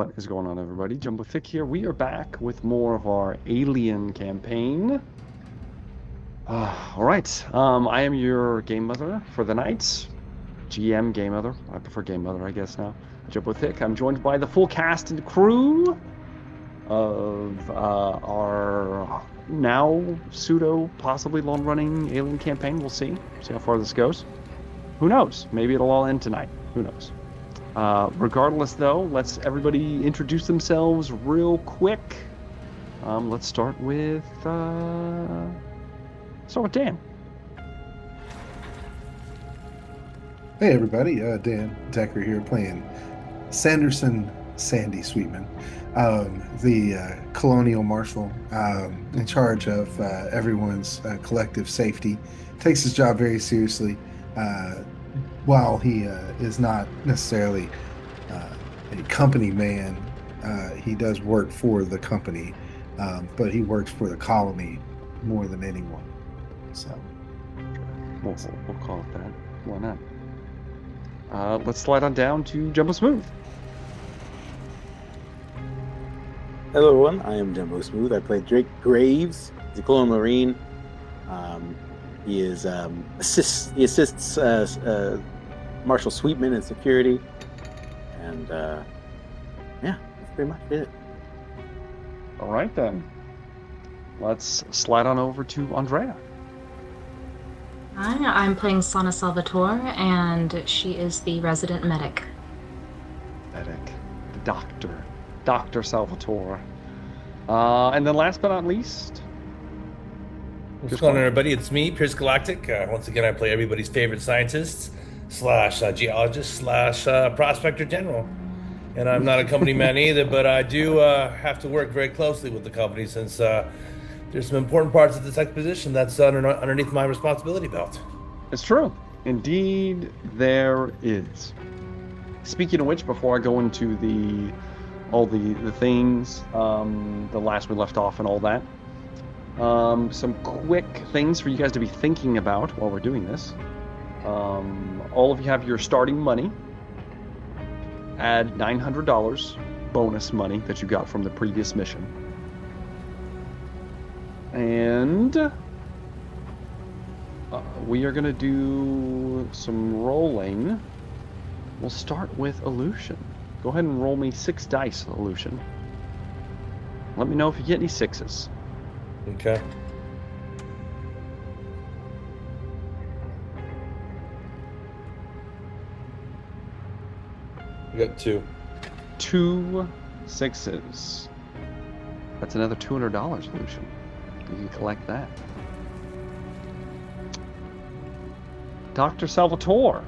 What is going on, everybody? Jumbo Thick here. We are back with more of our Alien campaign. All right. I am your game mother for the night. GM game mother. I prefer game mother, I guess now. Jumbo Thick. I'm joined by the full cast and crew of our now pseudo, possibly long-running Alien campaign. We'll see. See how far this goes. Who knows? Maybe it'll all end tonight. Who knows? Regardless, though, let's everybody introduce themselves real quick. Let's start with Dan. Hey everybody, Dan Decker here playing Sanderson Sandy Sweetman, the colonial marshal in charge of everyone's collective safety. Takes his job very seriously. While he is not necessarily a company man, he does work for the company, but he works for the colony more than anyone. So We'll call it that. Why not? Let's slide on down to Jumbo Smooth. Hello everyone, I am Jumbo Smooth. I play Drake Graves, the Colonial Marine. He assists Marshal Sweetman in security, and yeah, that's pretty much it. All right then. Let's slide on over to Andrea. Hi, I'm playing Sana Salvatore, and she is the resident medic. Medic, the Dr. Salvatore. And then last but not least, What's going on, everybody? It's me, Pierce Galactic. Once again, I play everybody's favorite scientist / geologist / prospector general. And I'm not a company man either, but I do have to work very closely with the company since there's some important parts of this exposition that's underneath my responsibility belt. It's true. Indeed, there is. Speaking of which, before I go into all the things, the last we left off and all that, some quick things for you guys to be thinking about while we're doing this. All of you have your starting money. Add $900 bonus money that you got from the previous mission. And we are going to do some rolling. We'll start with Illusion. Go ahead and roll me 6 dice, Illusion. Let me know if you get any 6s. Okay. We got 2. 2 6s. That's another $200, Illusion. You can collect that. Dr. Salvatore,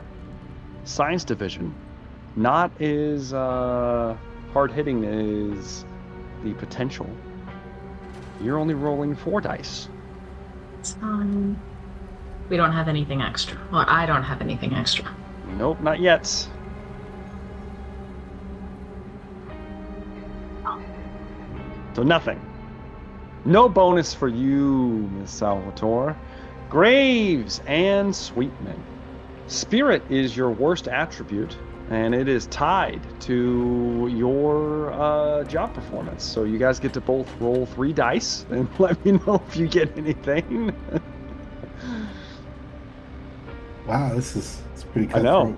Science Division. Not as hard-hitting as the potential. You're only rolling 4 dice. It's fine. We don't have anything extra. Well, I don't have anything extra. Nope, not yet. So nothing. No bonus for you, Miss Salvatore. Graves and Sweetman. Spirit is your worst attribute, and it is tied to your job performance. So you guys get to both roll 3 dice and let me know if you get anything. wow, it's pretty I cutthroat.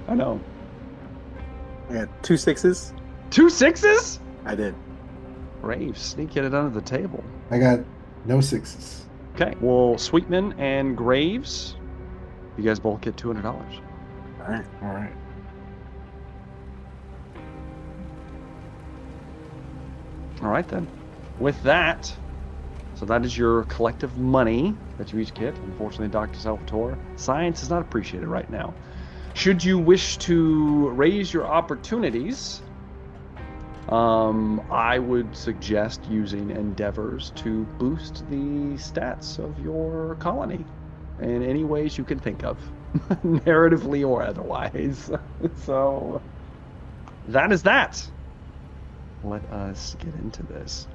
I know. I got 2 6s. 2 6s? I did. Graves, sneaking it under the table. I got no 6s. Okay, well, Sweetman and Graves, you guys both get $200. All right. All right, then. With that, so that is your collective money that you each get. Unfortunately, Dr. Salvatore, science is not appreciated right now. Should you wish to raise your opportunities, I would suggest using endeavors to boost the stats of your colony in any ways you can think of, narratively or otherwise. So that is that. Let us get into this.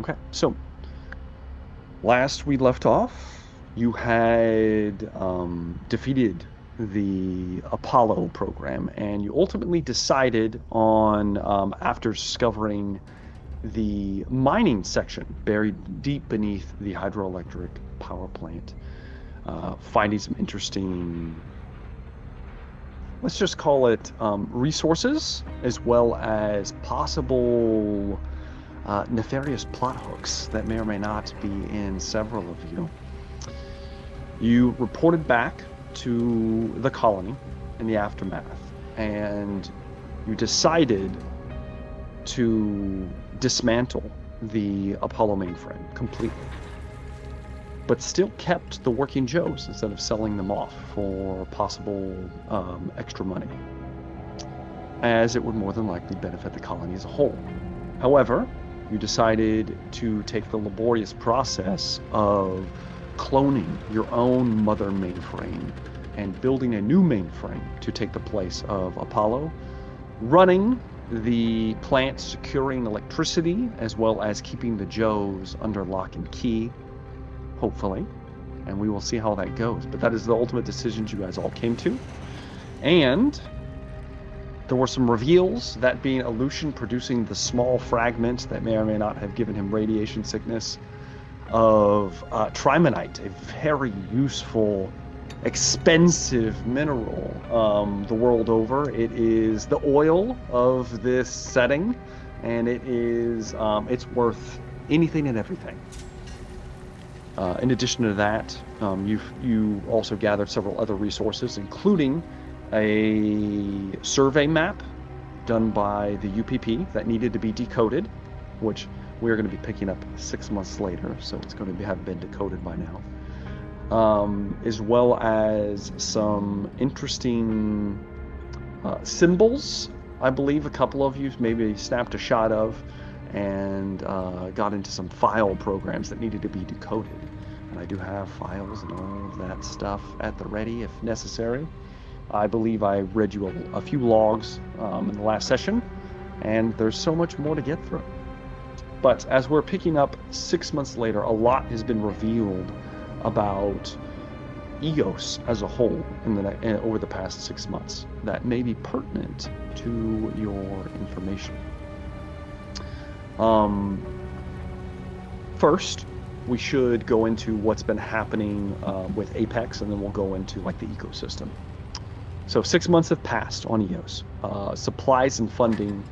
Okay, so last we left off, you had defeated the Apollo program, and you ultimately decided on, after discovering the mining section buried deep beneath the hydroelectric power plant, finding some interesting, let's just call it resources, as well as possible nefarious plot hooks that may or may not be in several of you. You reported back to the colony in the aftermath, and you decided to dismantle the Apollo mainframe completely, but still kept the working Joes instead of selling them off for possible extra money, as it would more than likely benefit the colony as a whole. However, you decided to take the laborious process of cloning your own mother mainframe and building a new mainframe to take the place of Apollo, running the plant, securing electricity, as well as keeping the Joes under lock and key, hopefully. And we will see how that goes. But that is the ultimate decisions you guys all came to. And there were some reveals, that being Aleutian producing the small fragment that may or may not have given him radiation sickness of trimonite, a very useful, expensive mineral the world over. It is the oil of this setting, and it is it's worth anything and everything. In addition to that, you also gathered several other resources, including a survey map done by the UPP that needed to be decoded, which we're going to be picking up 6 months later, so it's going to have been decoded by now. As well as some interesting symbols, I believe a couple of you maybe snapped a shot of, and got into some file programs that needed to be decoded. And I do have files and all of that stuff at the ready if necessary. I believe I read you a few logs in the last session, and there's so much more to get through. But as we're picking up 6 months later, a lot has been revealed about EOS as a whole over the past 6 months that may be pertinent to your information. First, we should go into what's been happening with Apex, and then we'll go into like the ecosystem. So 6 months have passed on EOS. Supplies and funding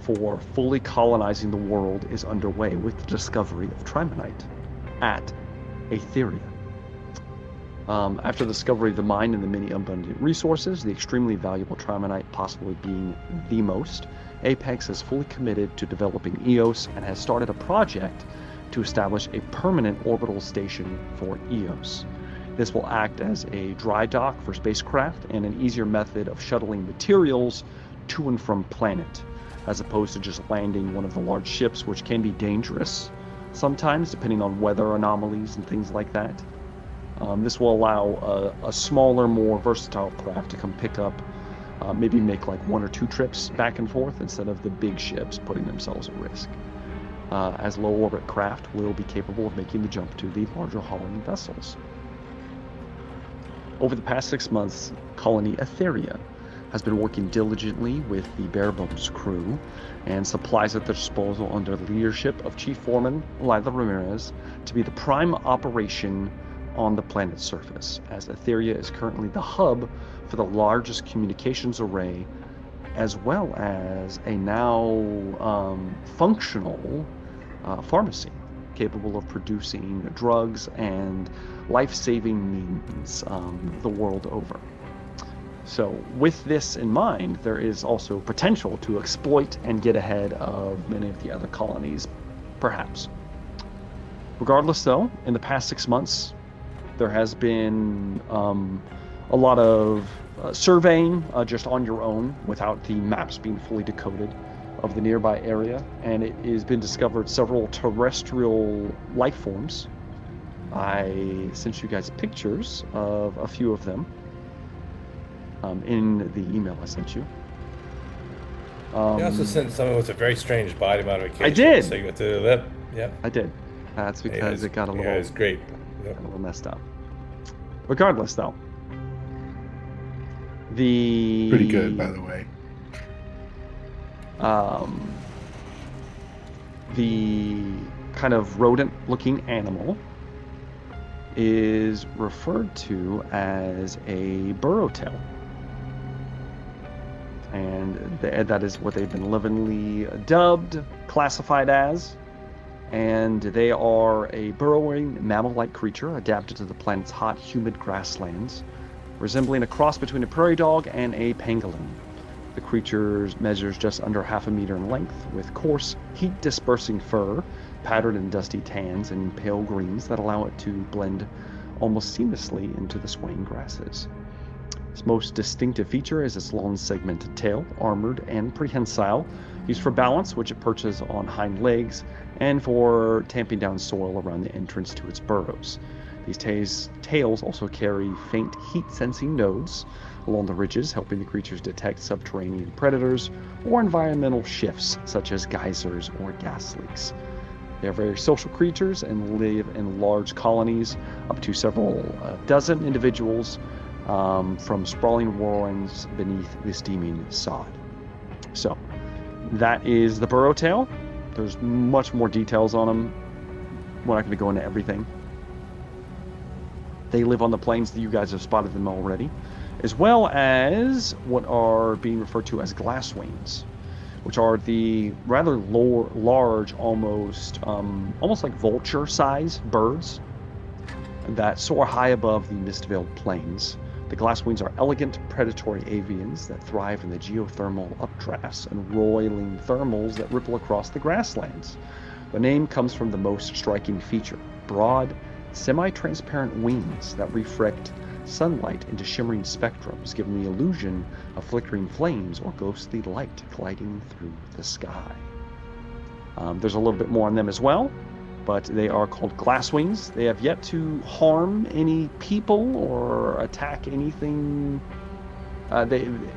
for fully colonizing the world is underway with the discovery of trimonite at Aetheria. After the discovery of the mine and the many abundant resources, the extremely valuable trimonite possibly being the most, Apex is fully committed to developing EOS and has started a project to establish a permanent orbital station for EOS. This will act as a dry dock for spacecraft and an easier method of shuttling materials to and from planet, as opposed to just landing one of the large ships, which can be dangerous sometimes, depending on weather anomalies and things like that. This will allow a smaller, more versatile craft to come pick up, maybe make like 1 or 2 trips back and forth instead of the big ships putting themselves at risk. As low-orbit craft will be capable of making the jump to the larger hauling vessels. Over the past 6 months, Colony Aetheria has been working diligently with the Barebones crew and supplies at their disposal under the leadership of Chief Foreman Lila Ramirez to be the prime operation on the planet's surface, as Aetheria is currently the hub for the largest communications array, as well as a now functional pharmacy capable of producing drugs and life-saving means the world over. So with this in mind, there is also potential to exploit and get ahead of many of the other colonies, perhaps. Regardless though, in the past 6 months, there has been a lot of surveying just on your own without the maps being fully decoded of the nearby area, and it has been discovered several terrestrial life forms. I sent you guys pictures of a few of them in the email I sent you. You also sent someone with a very strange body modification. I did. So you got to that. Yeah. I did. That's because it got a little. Yeah, it was great. Yep. A little messed up. Regardless, though, Pretty good, by the way. The kind of rodent-looking animal is referred to as a burrowtail. And that is what they've been lovingly dubbed, classified as. And they are a burrowing mammal-like creature adapted to the planet's hot, humid grasslands, resembling a cross between a prairie dog and a pangolin. The creature measures just under 0.5 meter in length, with coarse, heat-dispersing fur, patterned in dusty tans and pale greens that allow it to blend almost seamlessly into the swaying grasses. Its most distinctive feature is its long segmented tail, armored and prehensile, used for balance, which it perches on hind legs, and for tamping down soil around the entrance to its burrows. These tails also carry faint heat-sensing nodes along the ridges, helping the creatures detect subterranean predators or environmental shifts, such as geysers or gas leaks. They are very social creatures and live in large colonies, up to several dozen individuals, from sprawling warrens beneath the steaming sod. So, that is the burrowtail. There's much more details on them. We're not going to go into everything. They live on the plains that you guys have spotted them already, as well as what are being referred to as glasswings, which are the rather large, almost like vulture-sized birds that soar high above the mist-veiled plains. The glasswings are elegant, predatory avians that thrive in the geothermal updrafts and roiling thermals that ripple across the grasslands. The name comes from the most striking feature: broad, semi-transparent wings that reflect sunlight into shimmering spectrums, giving the illusion of flickering flames or ghostly light gliding through the sky. There's a little bit more on them as well, but they are called glasswings. They have yet to harm any people or attack anything.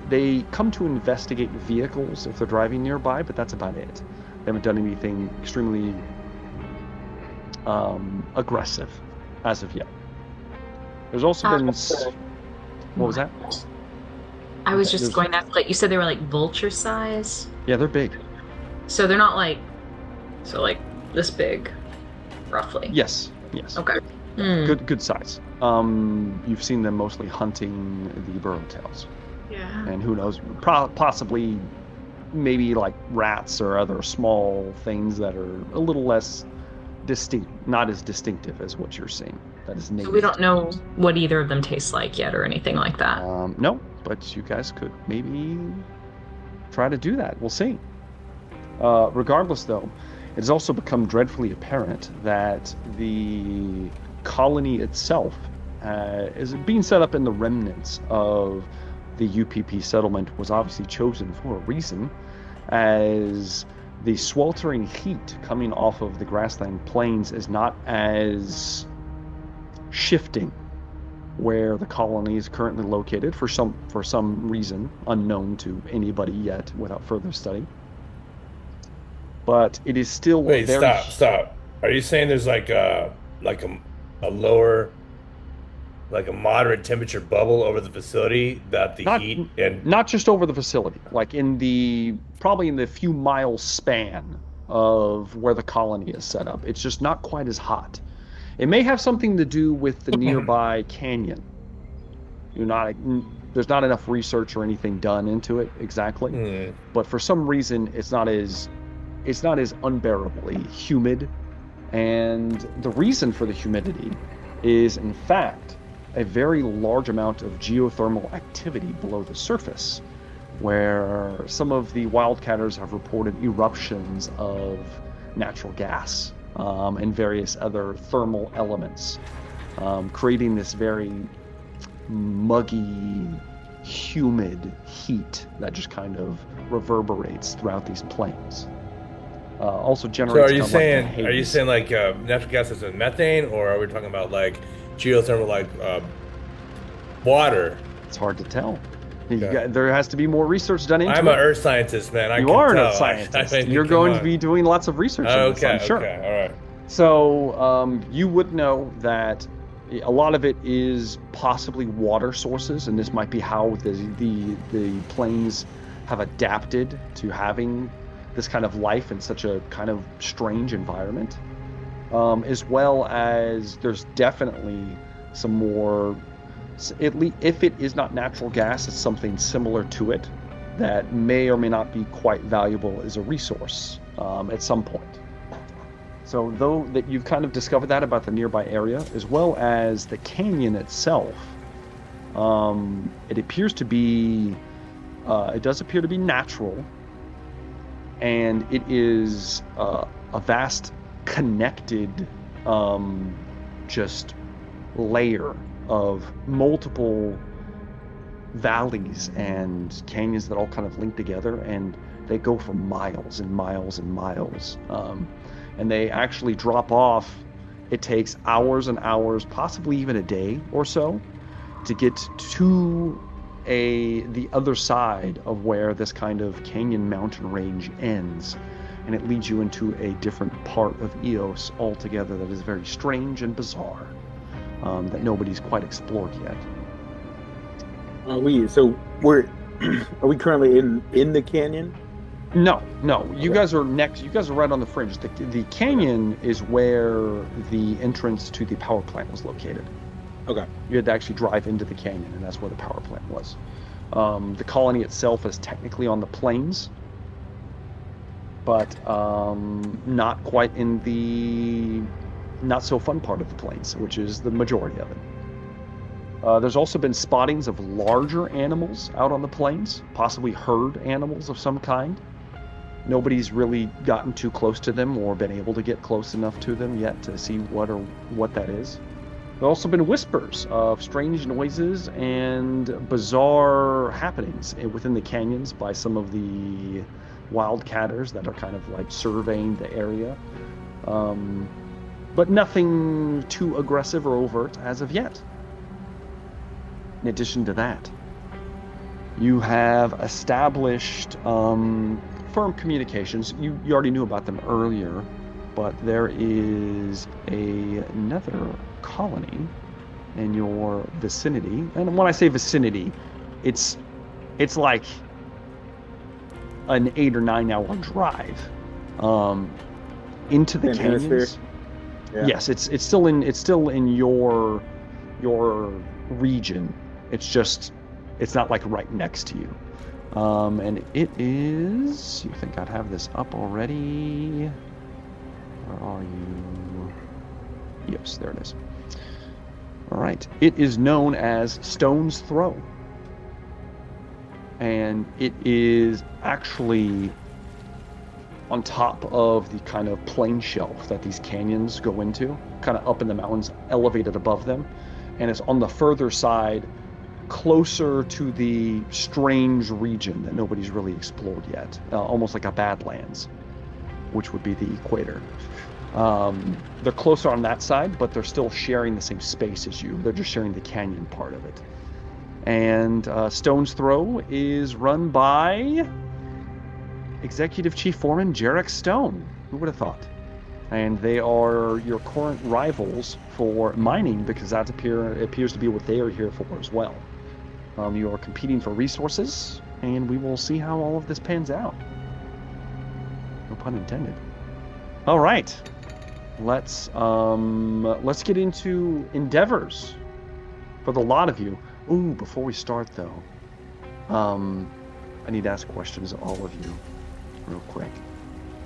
They come to investigate vehicles if they're driving nearby, but that's about it. They haven't done anything extremely aggressive as of yet. There's also been... What was that? I was just going to ask, like, you said they were like vulture size? Yeah, they're big. So they're not like... So like this big, roughly? Yes. Okay. Good size. You've seen them mostly hunting the burrowtails. Yeah. And who knows, possibly maybe like rats or other small things that are a little less distinct, not as distinctive as what you're seeing. That is native. So we don't know what either of them tastes like yet or anything like that. No, but you guys could maybe try to do that. We'll see. Regardless, though, it has also become dreadfully apparent that the colony itself is being set up in the remnants of the UPP settlement was obviously chosen for a reason, as the sweltering heat coming off of the grassland plains is not as shifting where the colony is currently located for some reason unknown to anybody yet without further study. But it is still Wait, stop. Are you saying there's like a lower, like a moderate temperature bubble over the facility that the heat and not just over the facility, like probably in the few mile span of where the colony is set up. It's just not quite as hot. It may have something to do with the nearby canyon. There's not enough research or anything done into it exactly, but for some reason it's not as unbearably humid, and the reason for the humidity is in fact a very large amount of geothermal activity below the surface, where some of the wildcatters have reported eruptions of natural gas and various other thermal elements, creating this very muggy, humid heat that just kind of reverberates throughout these plains. Also generates. So are you saying like natural gas is methane, or are we talking about like geothermal, like water? It's hard to tell. Okay. There has to be more research done into it. I'm an earth scientist, man. You are an earth scientist. You're going to be doing lots of research on this, I'm sure. Okay, all right. So you would know that A lot of it is possibly water sources, and this might be how the plains have adapted to having this kind of life in such a kind of strange environment. As well as there's definitely some more, at least if it is not natural gas, it's something similar to it that may or may not be quite valuable as a resource at some point. So though that you've kind of discovered that about the nearby area, as well as the canyon itself, it appears to be, it does appear to be natural, and it is a vast connected just layer of multiple valleys and canyons that all kind of link together, and they go for miles and miles and miles. And they actually drop off. It takes hours and hours, possibly even a day or so, to get to the other side of where this kind of canyon mountain range ends. And it leads you into a different part of Eos altogether that is very strange and bizarre, that nobody's quite explored yet. Are we currently in the canyon? No. You guys are next. You guys are right on the fringe. The canyon is where the entrance to the power plant was located. Okay. You had to actually drive into the canyon, and that's where the power plant was. The colony itself is technically on the plains, but not quite in the not so fun part of the plains, which is the majority of it. There's also been spottings of larger animals out on the plains, possibly herd animals of some kind. Nobody's really gotten too close to them or been able to get close enough to them yet to see what that is. There have also been whispers of strange noises and bizarre happenings within the canyons by some of the wildcatters that are kind of like surveying the area. But nothing too aggressive or overt as of yet. In addition to that, you have established firm communications. You already knew about them earlier, but there is another colony in your vicinity. And when I say vicinity, it's like an 8 or 9 hour drive into the canyons. Yeah. Yes, it's still in your region. It's not like right next to you. And it is, you think I'd have this up already? Where are you? Yes, there it is. All right. It is known as Stone's Throw. And it is actually on top of the kind of plain shelf that these canyons go into, kind of up in the mountains, elevated above them. And it's on the further side, closer to the strange region that nobody's really explored yet, almost like a Badlands, which would be the equator. They're closer on that side, but they're still sharing the same space as you. They're just sharing the canyon part of it. And Stone's Throw is run by Executive Chief Foreman Jarek Stone. Who would have thought? And they are your current rivals for mining, because that appears to be what they are here for as well. You are competing for resources, and we will see how all of this pans out. No pun intended. All right, let's get into endeavors for the lot of you. Ooh, before we start though, I need to ask questions of all of you real quick,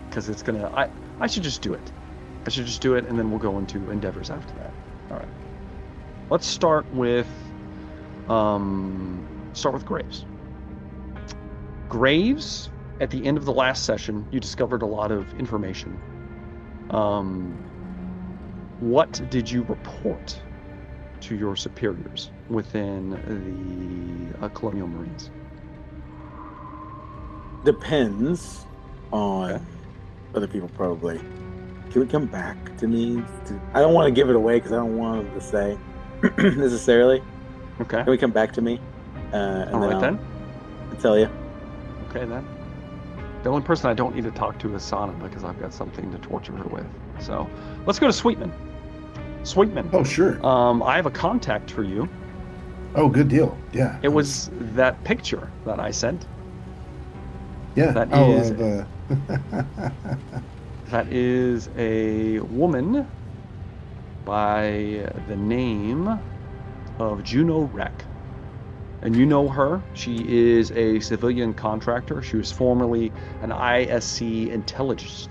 because it's gonna. I should just do it. I should just do it, and then we'll go into endeavors after that. All right. Let's start with Graves. Graves, at the end of the last session, you discovered a lot of information. What did you report to your superiors within the Colonial Marines? Depends on other people, probably. Can we come back to me? I don't want to give it away because I don't want them to say necessarily. Okay. Can we come back to me? All right, then. I'll tell you. Okay, then. The only person I don't need to talk to is Sana, because I've got something to torture her with. So let's go to Sweetman. Sweetman. Oh, sure. I have a contact for you. Oh, good deal. Yeah. It was that picture that I sent. Yeah. That is that is a woman by the name of Juno Rek. And you know her. She is a civilian contractor. She was formerly an ISC intelligence,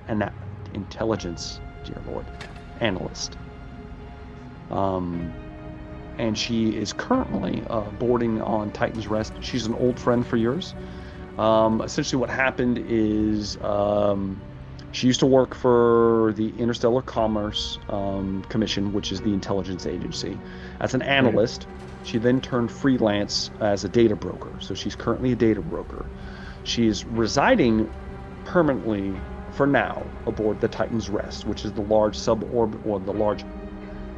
dear Lord, analyst. And she is currently boarding on Titan's Rest. She's an old friend for yours. Essentially what happened is she used to work for the Interstellar Commerce Commission, which is the intelligence agency, as an analyst. She then turned freelance as a data broker. So she's currently a data broker. She's residing permanently for now aboard the Titan's Rest, which is the large suborbital, or the large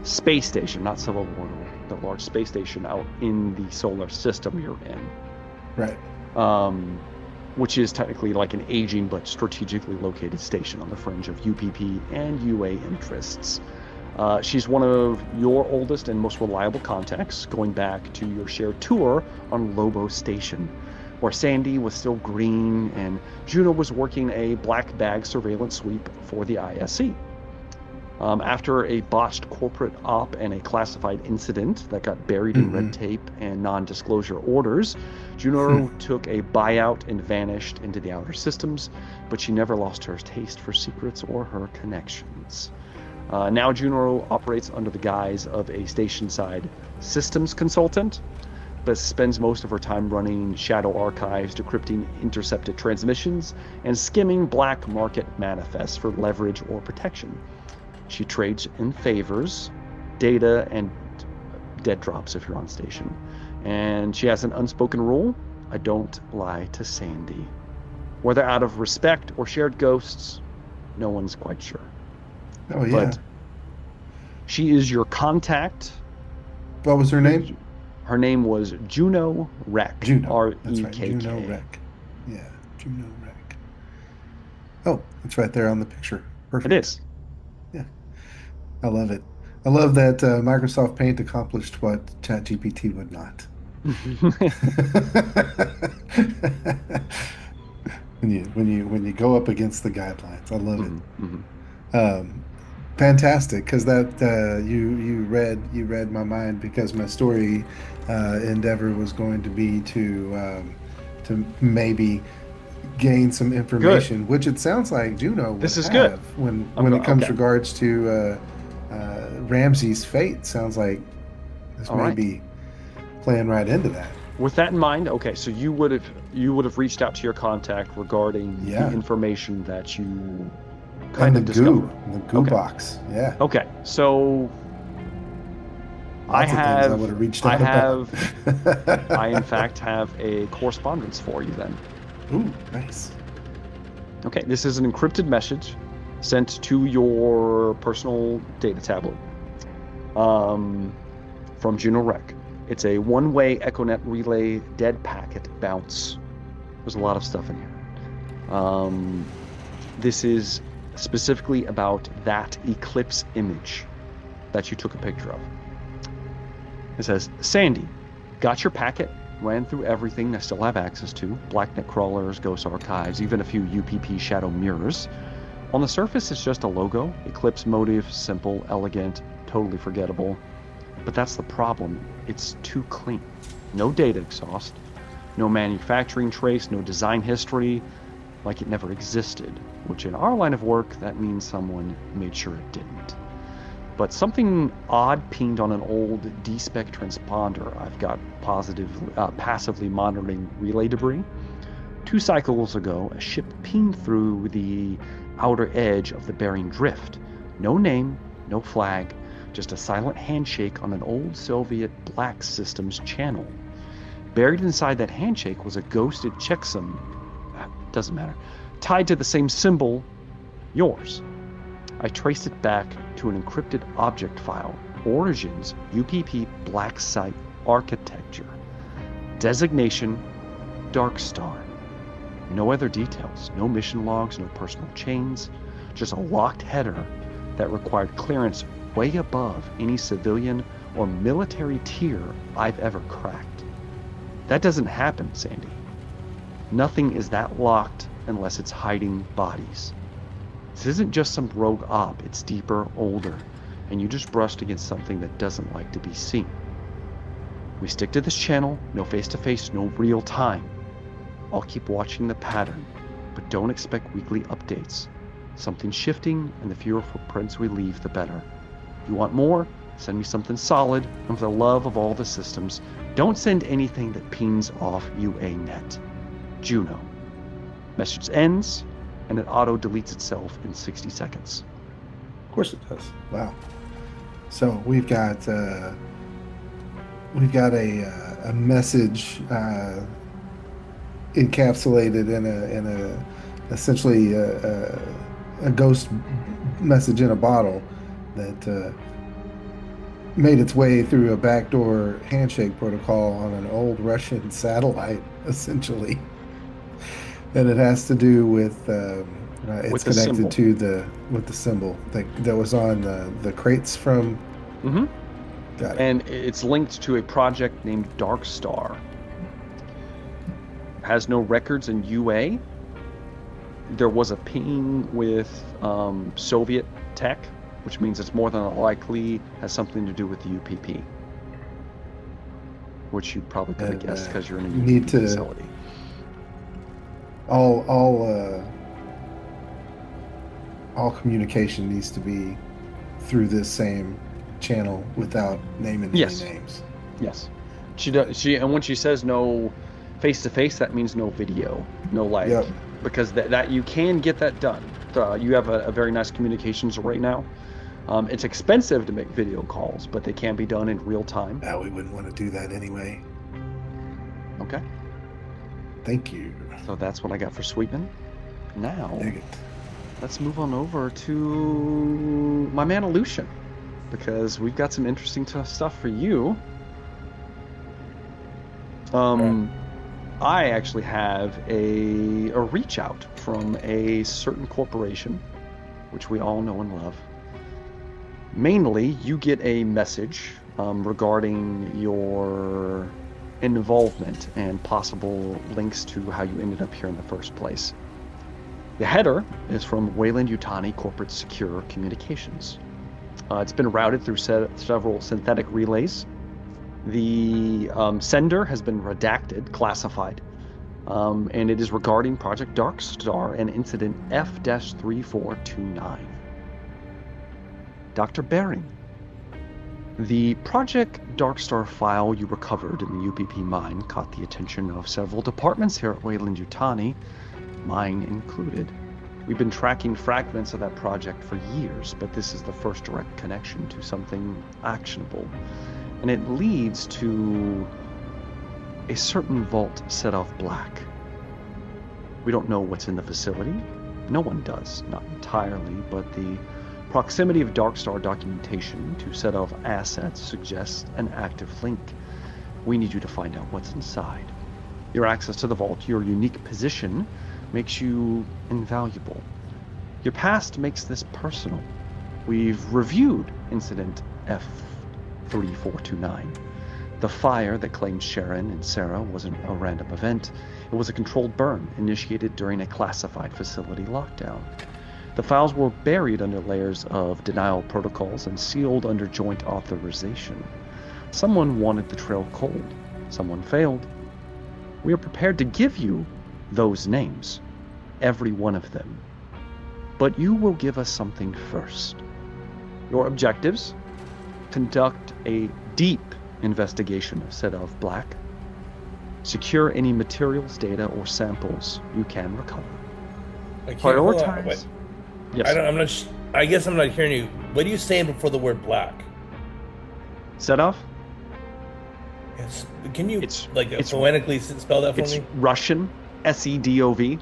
space station, not suborbital, the large space station out in the solar system you're in. Right. Which is technically like an aging but strategically located station on the fringe of UPP and UA interests. She's one of your oldest and most reliable contacts, going back to your shared tour on Lobo Station, where Sandy was still green and Juno was working a black bag surveillance sweep for the ISC. After a botched corporate op and a classified incident that got buried in red tape and non-disclosure orders, Juno took a buyout and vanished into the outer systems, but she never lost her taste for secrets or her connections. Now Juno operates under the guise of a station-side systems consultant, but spends most of her time running shadow archives, decrypting intercepted transmissions, and skimming black market manifests for leverage or protection. She trades in favors, data, and dead drops if you're on station. And she has an unspoken rule: I don't lie to Sandy. Whether out of respect or shared ghosts, no one's quite sure. Oh, yeah. But she is your contact. What was her name? Her name was Juno Rek. Juno. R-E-K-K. That's right. Juno Rek. Yeah, Juno Rek. Oh, it's right there on the picture. Perfect. It is. Yeah. I love it. I love that Microsoft Paint accomplished what ChatGPT would not. when you go up against the guidelines, I love it. Fantastic, because that you read my mind, because my story endeavor was going to be to maybe gain some information, which it sounds like Juno would this is have good. when it comes regards to Ramsey's fate. Sounds like this may be playing right into that. With that in mind, okay, so you would have reached out to your contact regarding the information that you kind of discovered. The goo box. Yeah. Okay, so I in fact have a correspondence for you then. Ooh, nice. Okay, this is an encrypted message sent to your personal data tablet from Juno Rek. It's a one-way EchoNet relay dead packet bounce. There's a lot of stuff in here. This is specifically about that eclipse image that you took a picture of. It says, Sandy, got your packet, ran through everything I still have access to, Blacknet crawlers, ghost archives, even a few UPP shadow mirrors. On the surface, it's just a logo, eclipse motif, simple, elegant, totally forgettable. But that's the problem. It's too clean. No data exhaust, no manufacturing trace, no design history, like it never existed, which in our line of work, that means someone made sure it didn't. But something odd pinged on an old D-spec transponder I've got passively monitoring relay debris. 2 cycles ago, a ship pinged through the outer edge of the Bering Drift. No name, no flag, just a silent handshake on an old Soviet black systems channel. Buried inside that handshake was a ghosted checksum, doesn't matter, tied to the same symbol, yours. I traced it back to an encrypted object file, origins, UPP black site architecture. Designation, Dark Star. No other details, no mission logs, no personal chains, just a locked header that required clearance way above any civilian or military tier I've ever cracked. That doesn't happen, Sandy. Nothing is that locked unless it's hiding bodies. This isn't just some rogue op, it's deeper, older, and you just brushed against something that doesn't like to be seen. We stick to this channel, no face-to-face, no real time. I'll keep watching the pattern, but don't expect weekly updates. Something's shifting, and the fewer footprints we leave, the better. You want more? Send me something solid, and for the love of all the systems, don't send anything that pings off UANet. Juno. Message ends, and it auto-deletes itself in 60 seconds. Of course it does. Wow. So we've got a message encapsulated in a essentially a ghost message in a bottle that made its way through a backdoor handshake protocol on an old Russian satellite, essentially. And it has to do with it's connected to the symbol that was on the crates from. Mm-hmm. Got it. And it's linked to a project named Dark Star. Has no records in UA. There was a ping with Soviet tech, which means it's more than likely has something to do with the UPP, which you probably could have guessed because you're in a UPP facility. All communication needs to be through this same channel without naming any names. Yes, she does. And when she says no face to face, that means no video, no live. Yep. Because that you can get that done. You have a very nice communications right now. It's expensive to make video calls, but they can be done in real time. We wouldn't want to do that anyway. Okay. Thank you. So that's what I got for Sweetman. Now, let's move on over to my man Aleutian, because we've got some interesting stuff for you. I actually have a reach out from a certain corporation, which we all know and love. Mainly, you get a message regarding your involvement and possible links to how you ended up here in the first place. The header is from Weyland-Yutani Corporate Secure Communications. It's been routed through several synthetic relays. The sender has been redacted, classified, and it is regarding Project Dark Star and incident F-3429. Dr. Bering, the Project Dark Star file you recovered in the UPP mine caught the attention of several departments here at Weyland-Yutani, mine included. We've been tracking fragments of that project for years, but this is the first direct connection to something actionable. And it leads to a certain vault set off black. We don't know what's in the facility. No one does, not entirely, but the proximity of Dark Star documentation to set off assets suggests an active link. We need you to find out what's inside. Your access to the vault, your unique position, makes you invaluable. Your past makes this personal. We've reviewed Incident F-3429. The fire that claimed Sharon and Sarah wasn't a random event. It was a controlled burn initiated during a classified facility lockdown. The files were buried under layers of denial protocols and sealed under joint authorization. Someone wanted the trail cold. Someone failed. We are prepared to give you those names, every one of them. But you will give us something first. Your objectives: conduct a deep investigation of Sedov Black, secure any materials, data, or samples you can recover. Prioritize. Yes. I guess I'm not hearing you. What are you saying before the word black? Sedov? Yes. Can you phonetically spell that for me? It's Russian. Sedov.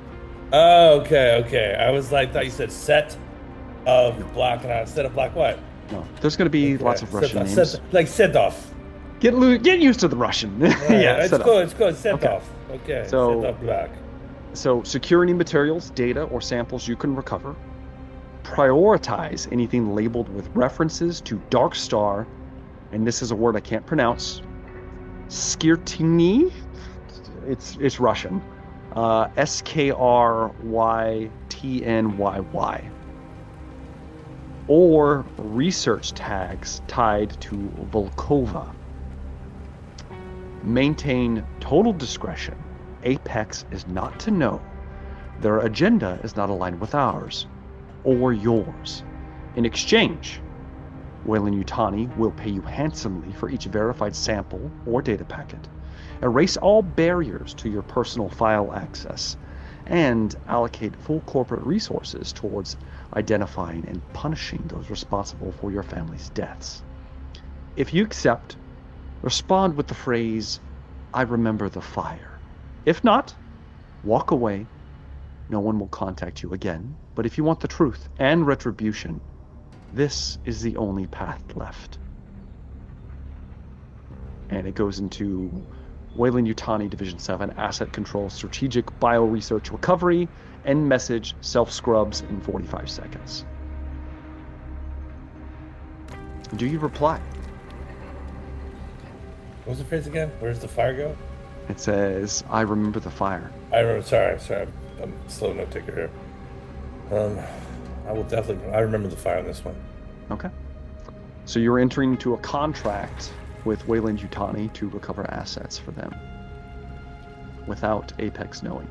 Oh, okay. I thought you said set of black, and I set of black what? No, there's going to be lots of Russian names. Like Sedov. Get used to the Russian. Yeah, it's good. Sedov. Okay. So Sedov Black. So secure any materials, data, or samples you can recover. prioritize anything labeled with references to Dark Star, and this is a word I can't pronounce, Skirtiny. It's Russian. Skrytnyyy. Or research tags tied to Volkova. Maintain total discretion. Apex is not to know. Their agenda is not aligned with ours or yours. In exchange, Weyland-Yutani will pay you handsomely for each verified sample or data packet, erase all barriers to your personal file access, and allocate full corporate resources towards identifying and punishing those responsible for your family's deaths. If you accept, respond with the phrase, "I remember the fire." If not, walk away. No one will contact you again. But if you want the truth and retribution, this is the only path left. And it goes into Weyland-Yutani Division 7, Asset Control, Strategic Bioresearch Recovery, End Message, Self-Scrubs in 45 seconds. Do you reply? What was the phrase again? Where's the fire go? It says, "I remember the fire." I remember. Sorry. I'm a slow note taker here. I will definitely. I remember the fire on this one. Okay. So you're entering into a contract with Weyland-Yutani to recover assets for them, without Apex knowing.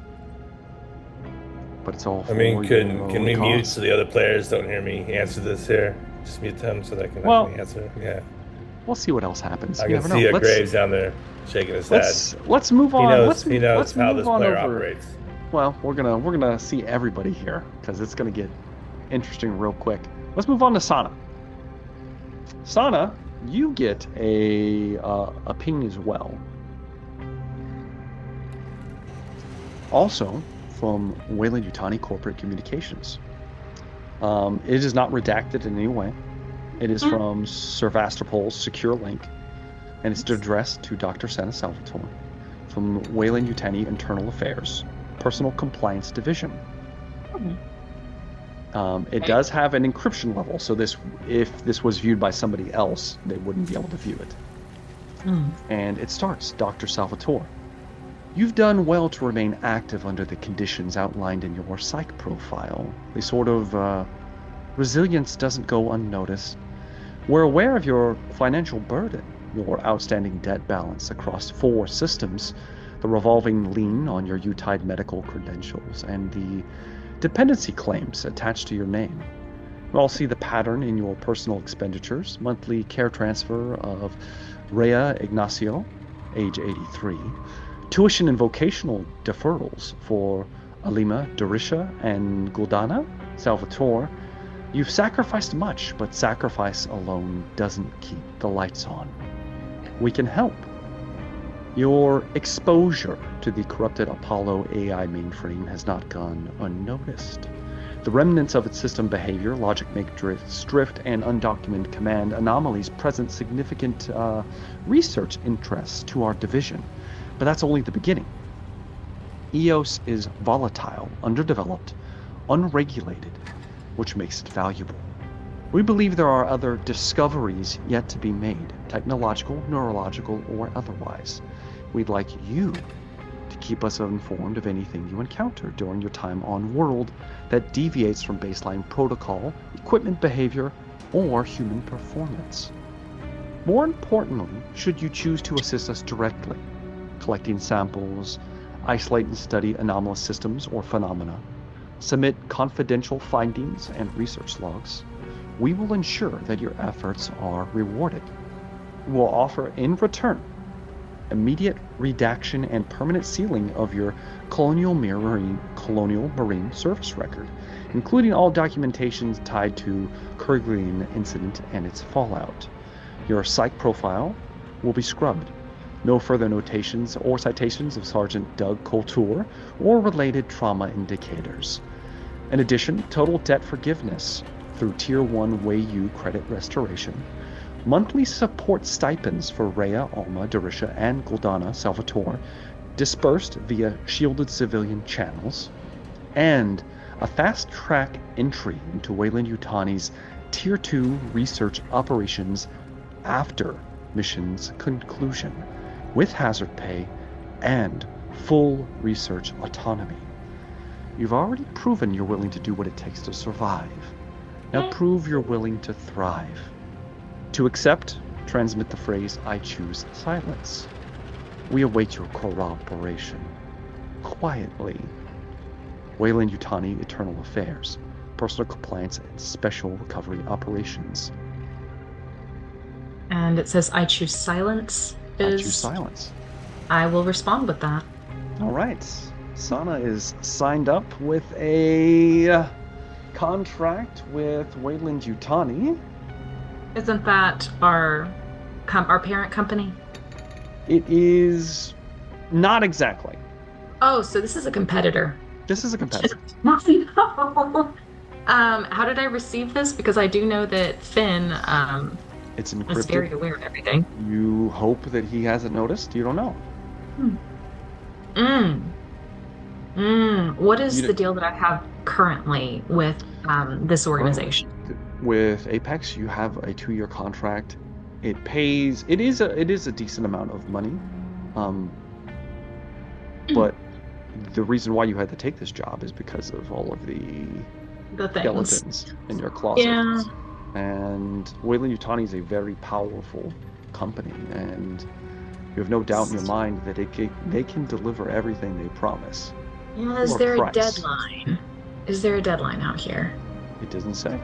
But it's all. I mean, can we mute cost. so the other players don't hear me answer this here? Just mute them so they can actually answer. Yeah. We'll see what else happens. I You can never see know. Graves down there shaking his head. Let's move on. He knows let's how move this on player over. operates. Well, we're gonna see everybody here because it's gonna get interesting real quick. Let's move on to Sana. Sana, you get a ping as well. Also from Weyland-Yutani Corporate Communications. It is not redacted in any way. It is from Sevastopol's secure link, and it's addressed to Dr. Sana Salvatore from Weyland-Yutani Internal Affairs, Personal Compliance Division. It does have an encryption level, so if this was viewed by somebody else, they wouldn't be able to view it. And it starts, Dr. Salvatore. You've done well to remain active under the conditions outlined in your psych profile. The sort of resilience doesn't go unnoticed. We're aware of your financial burden, your outstanding debt balance across 4 systems, the revolving lien on your UTIDE medical credentials, and the dependency claims attached to your name. We all see the pattern in your personal expenditures, monthly care transfer of Rhea Ignacio, age 83, tuition and vocational deferrals for Alima Dorisha and Guldana Salvatore. You've sacrificed much, but sacrifice alone doesn't keep the lights on. We can help. Your exposure to the corrupted Apollo AI mainframe has not gone unnoticed. The remnants of its system behavior, logic matrix drift, and undocumented command anomalies present significant research interests to our division. But that's only the beginning. EOS is volatile, underdeveloped, unregulated, which makes it valuable. We believe there are other discoveries yet to be made, technological, neurological, or otherwise. We'd like you to keep us informed of anything you encounter during your time on world that deviates from baseline protocol, equipment behavior, or human performance. More importantly, should you choose to assist us directly, collecting samples, isolate and study anomalous systems or phenomena, submit confidential findings and research logs, we will ensure that your efforts are rewarded. We will offer in return immediate redaction and permanent sealing of your Colonial Marine service record, including all documentation tied to Kerguelen incident and its fallout. Your psych profile will be scrubbed. No further notations or citations of Sergeant Doug Couture or related trauma indicators. In addition, total debt forgiveness through Tier 1 Wayu credit restoration, monthly support stipends for Rhea, Alma, Dorisha, and Guldana Salvatore, dispersed via shielded civilian channels, and a fast-track entry into Weyland-Yutani's Tier 2 research operations after mission's conclusion, with hazard pay and full research autonomy. You've already proven you're willing to do what it takes to survive. Now prove you're willing to thrive. To accept, transmit the phrase, "I choose silence." We await your corroboration. Quietly. Weyland-Yutani Eternal Affairs, Personal Compliance and Special Recovery Operations. And it says, "I choose silence." I choose silence. I will respond with that. All right. Sana is signed up with a contract with Weyland-Yutani. Isn't that our parent company? It is not exactly. Oh, so this is a competitor. This is a competitor. No. How did I receive this? Because I do know that Finn It's is encrypted. very aware of everything. You hope that he hasn't noticed. You don't know. What is You the deal that I have currently with this organization? With Apex, you have a 2-year contract. It pays. It is a decent amount of money. But the reason why you had to take this job is because of all of the The things. skeletons in your closet. Yeah. And Weyland-Yutani is a very powerful company, and you have no doubt in your mind that they can deliver everything they promise. Yeah, is Or there a price. deadline? Is there a deadline out here? It doesn't say.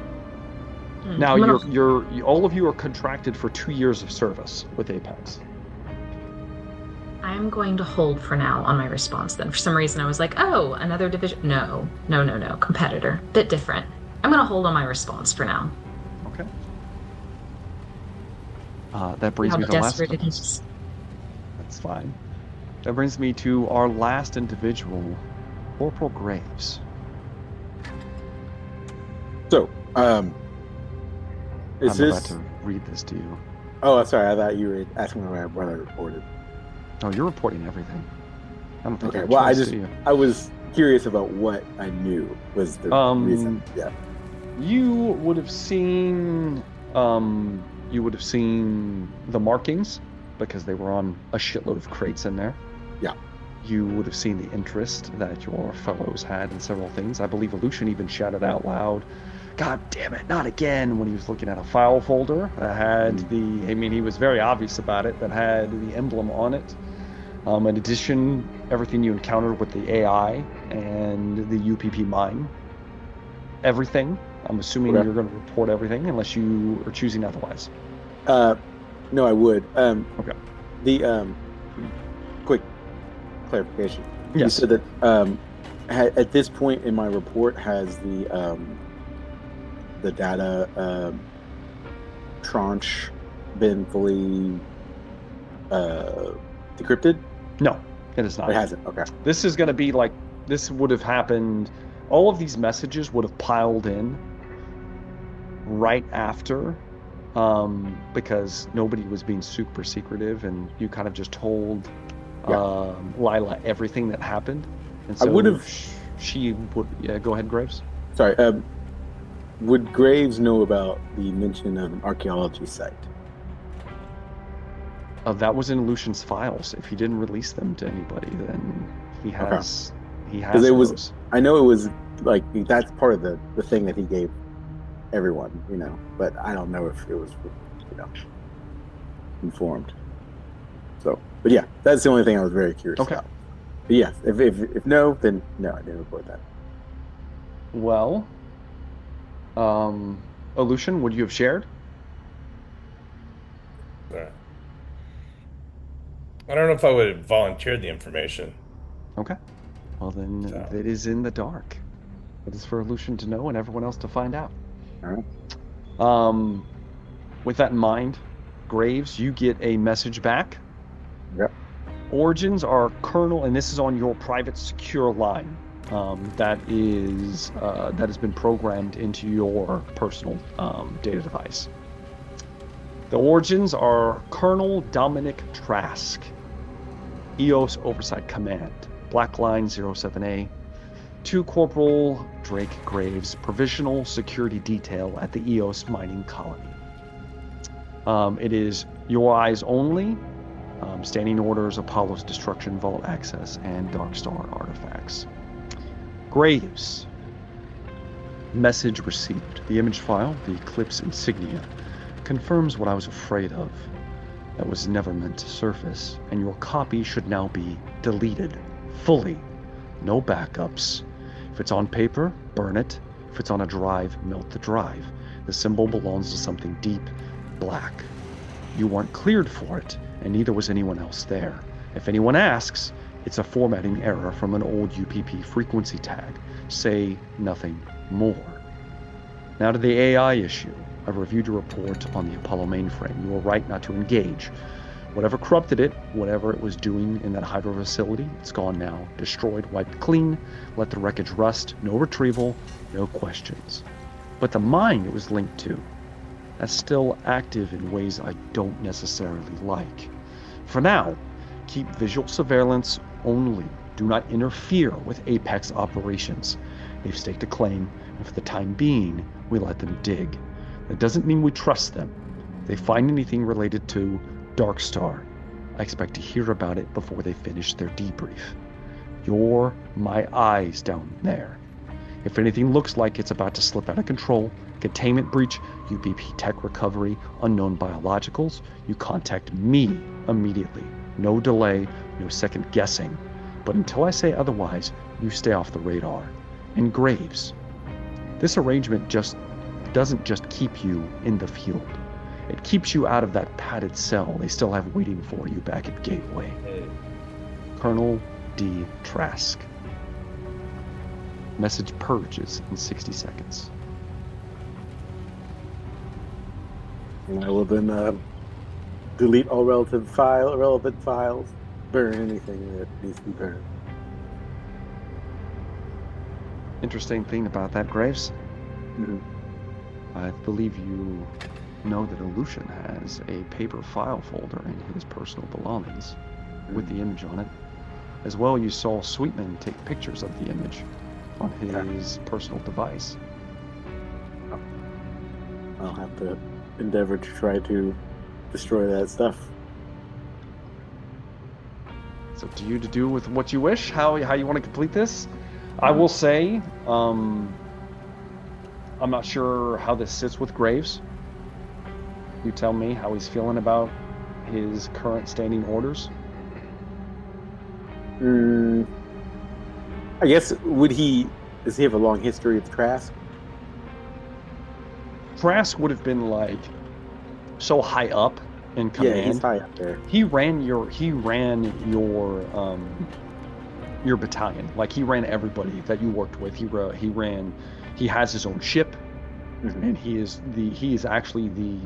Hmm. Now, I'm gonna- all of you are contracted for 2 years of service with Apex. I'm going to hold for now on my response then. For some reason, I was like, oh, another division. No. Competitor. Bit different. I'm going to hold on my response for now. Okay. That brings How me to the last. desperate it is. That's fine. That brings me to our last individual, Corporal Graves. So, I'm is about this? to read this to you. Oh, sorry. I thought you were asking what I reported. Oh, you're reporting everything. I don't think Okay. I have Well, a choice, do you? I was curious about what I knew was the reason. Yeah. You would have seen the markings because they were on a shitload of crates in there. Yeah. You would have seen the interest that your fellows had in several things. I believe Aleutian even shouted out loud, "God damn it, not again," when he was looking at a file folder that had he was very obvious about it, that had the emblem on it. In addition, everything you encountered with the AI and the UPP mine, everything. I'm assuming Okay. you're going to report everything unless you are choosing otherwise. No, I would. Okay. The quick clarification. You Yes. said that at this point in my report has the data tranche been fully decrypted? No, it is not. It hasn't. Okay. This is going to be like, this would have happened, all of these messages would have piled in right after, because nobody was being super secretive, and you kind of just told Lila everything that happened. And so I would have. She would. Yeah, go ahead, Graves. Sorry. Would Graves know about the mention of an archaeology site? That was in Lucian's files. If he didn't release them to anybody, then he has. He has it was- those. I know it was like that's part of the thing that he gave everyone, but I don't know if it was, informed. So, but yeah, that's the only thing I was very curious Okay. about. But yes, if no, then no, I didn't report that. Well, Lucian, would you have shared? I don't know if I would have volunteered the information. Okay. Well, then So- it is in the dark. It is for Lucian to know and everyone else to find out. All right. With that in mind, Graves, you get a message back. Yep. Origins are kernel, and this is on your private secure line. That has been programmed into your personal data device. The origins are Colonel Dominic Trask, EOS Oversight Command, Black Line 07A, to Corporal Drake Graves, Provisional Security Detail at the EOS Mining Colony. It is your eyes only. Standing orders, Apollo's Destruction Vault access, and Darkstar artifacts. Graves. Message received. The image file, the Eclipse insignia, confirms what I was afraid of. That was never meant to surface, and your copy should now be deleted. Fully. No backups. If it's on paper, burn it. If it's on a drive, melt the drive. The symbol belongs to something deep, black. You weren't cleared for it, and neither was anyone else there. If anyone asks, it's a formatting error from an old UPP frequency tag. Say nothing more. Now to the AI issue. I've reviewed your report on the Apollo mainframe. You were right not to engage. Whatever corrupted it, whatever it was doing in that hydro facility, it's gone now. Destroyed, wiped clean, let the wreckage rust, no retrieval, no questions. But the mine it was linked to, that's still active in ways I don't necessarily like. For now, keep visual surveillance only. Do not interfere with Apex operations. They've staked a claim, and for the time being, we let them dig. That doesn't mean we trust them. If they find anything related to Darkstar, I expect to hear about it before they finish their debrief. You're my eyes down there. If anything looks like it's about to slip out of control, containment breach, UPP tech recovery, unknown biologicals, you contact me immediately. No delay, no second guessing. But until I say otherwise, you stay off the radar. And Graves, this arrangement doesn't just keep you in the field. It keeps you out of that padded cell they still have waiting for you back at Gateway. Colonel D. Trask. Message purges in 60 seconds. And I will then delete all relevant files, burn anything that needs to be burned. Interesting thing about that, Graves. Mm-hmm. I believe you know that Aleutian has a paper file folder in his personal belongings with the image on it. As well, you saw Sweetman take pictures of the image on his personal device. I'll have to endeavor to try to destroy that stuff. It's up to you to do with what you wish, how you want to complete this. I will say, I'm not sure how this sits with Graves. You tell me how he's feeling about his current standing orders. I guess, does he have a long history of Trask? Trask would have been like so high up in command. Yeah, he's high up there. He ran your battalion. Like, he ran everybody that you worked with. He has his own ship, and he is actually the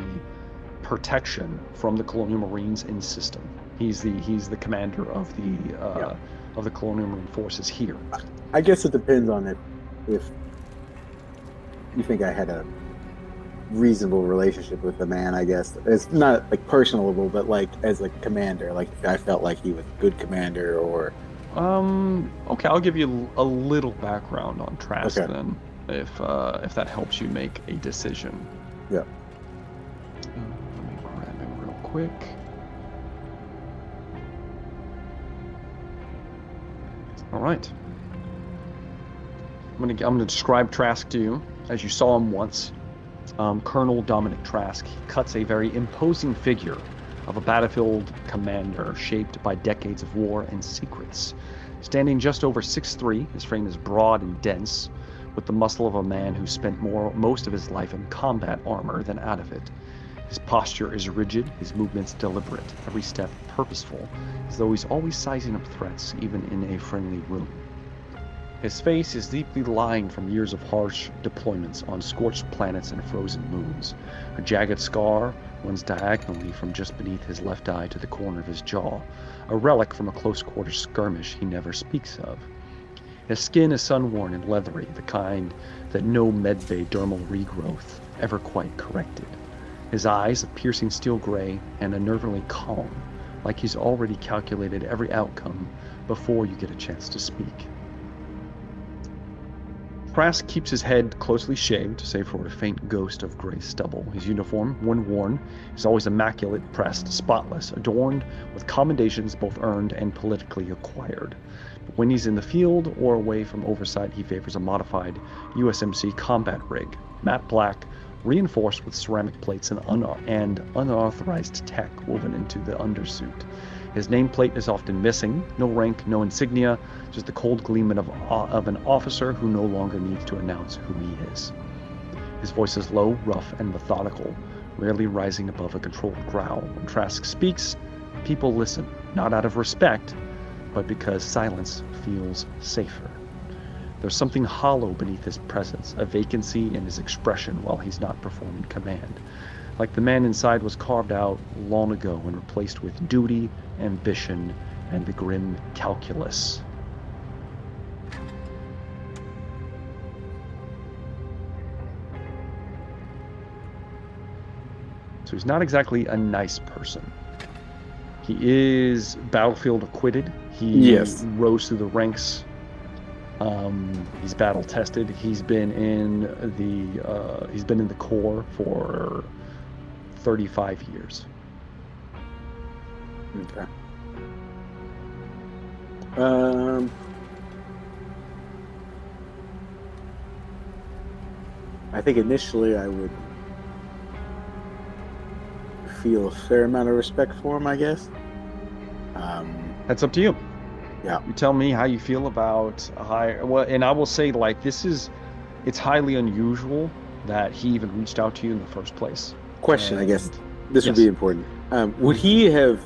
protection from the Colonial Marines in system. He's the commander of the Colonial Marine forces here. I guess it depends on if you think I had a reasonable relationship with the man. I guess it's not like personable, but like as a commander, like if I felt like he was a good commander or. Okay, I'll give you a little background on Trask then, if that helps you make a decision. Yeah. Let me grab him real quick. All right. I'm gonna describe Trask to you as you saw him once. Colonel Dominic Trask. He cuts a very imposing figure of a battlefield commander shaped by decades of war and secrets. Standing just over 6'3", his frame is broad and dense, with the muscle of a man who spent most of his life in combat armor than out of it. His posture is rigid, his movements deliberate, every step purposeful, as though he's always sizing up threats, even in a friendly room. His face is deeply lined from years of harsh deployments on scorched planets and frozen moons. A jagged scar runs diagonally from just beneath his left eye to the corner of his jaw, a relic from a close-quarter skirmish he never speaks of. His skin is sun-worn and leathery, the kind that no medbay dermal regrowth ever quite corrected. His eyes, a piercing steel gray and unnervingly calm, like he's already calculated every outcome before you get a chance to speak. Trask keeps his head closely shaved, save for a faint ghost of gray stubble. His uniform, when worn, is always immaculate, pressed, spotless, adorned with commendations both earned and politically acquired. But when he's in the field or away from oversight, he favors a modified USMC combat rig, matte black, reinforced with ceramic plates and unauthorized tech woven into the undersuit. His nameplate is often missing, no rank, no insignia, just the cold gleaming of an officer who no longer needs to announce who he is. His voice is low, rough, and methodical, rarely rising above a controlled growl. When Trask speaks, people listen, not out of respect, but because silence feels safer. There's something hollow beneath his presence, a vacancy in his expression while he's not performing command. Like the man inside was carved out long ago and replaced with duty, ambition, and the grim calculus. So he's not exactly a nice person. He is battlefield acquitted. He rose through the ranks. He's battle tested. He's been in the Corps for 35 years. Okay. I think initially I would feel a fair amount of respect for him, I guess. That's up to you. Yeah. You tell me how you feel about and I will say, like, it's highly unusual that he even reached out to you in the first place. Question, I guess this would be important. Would he have,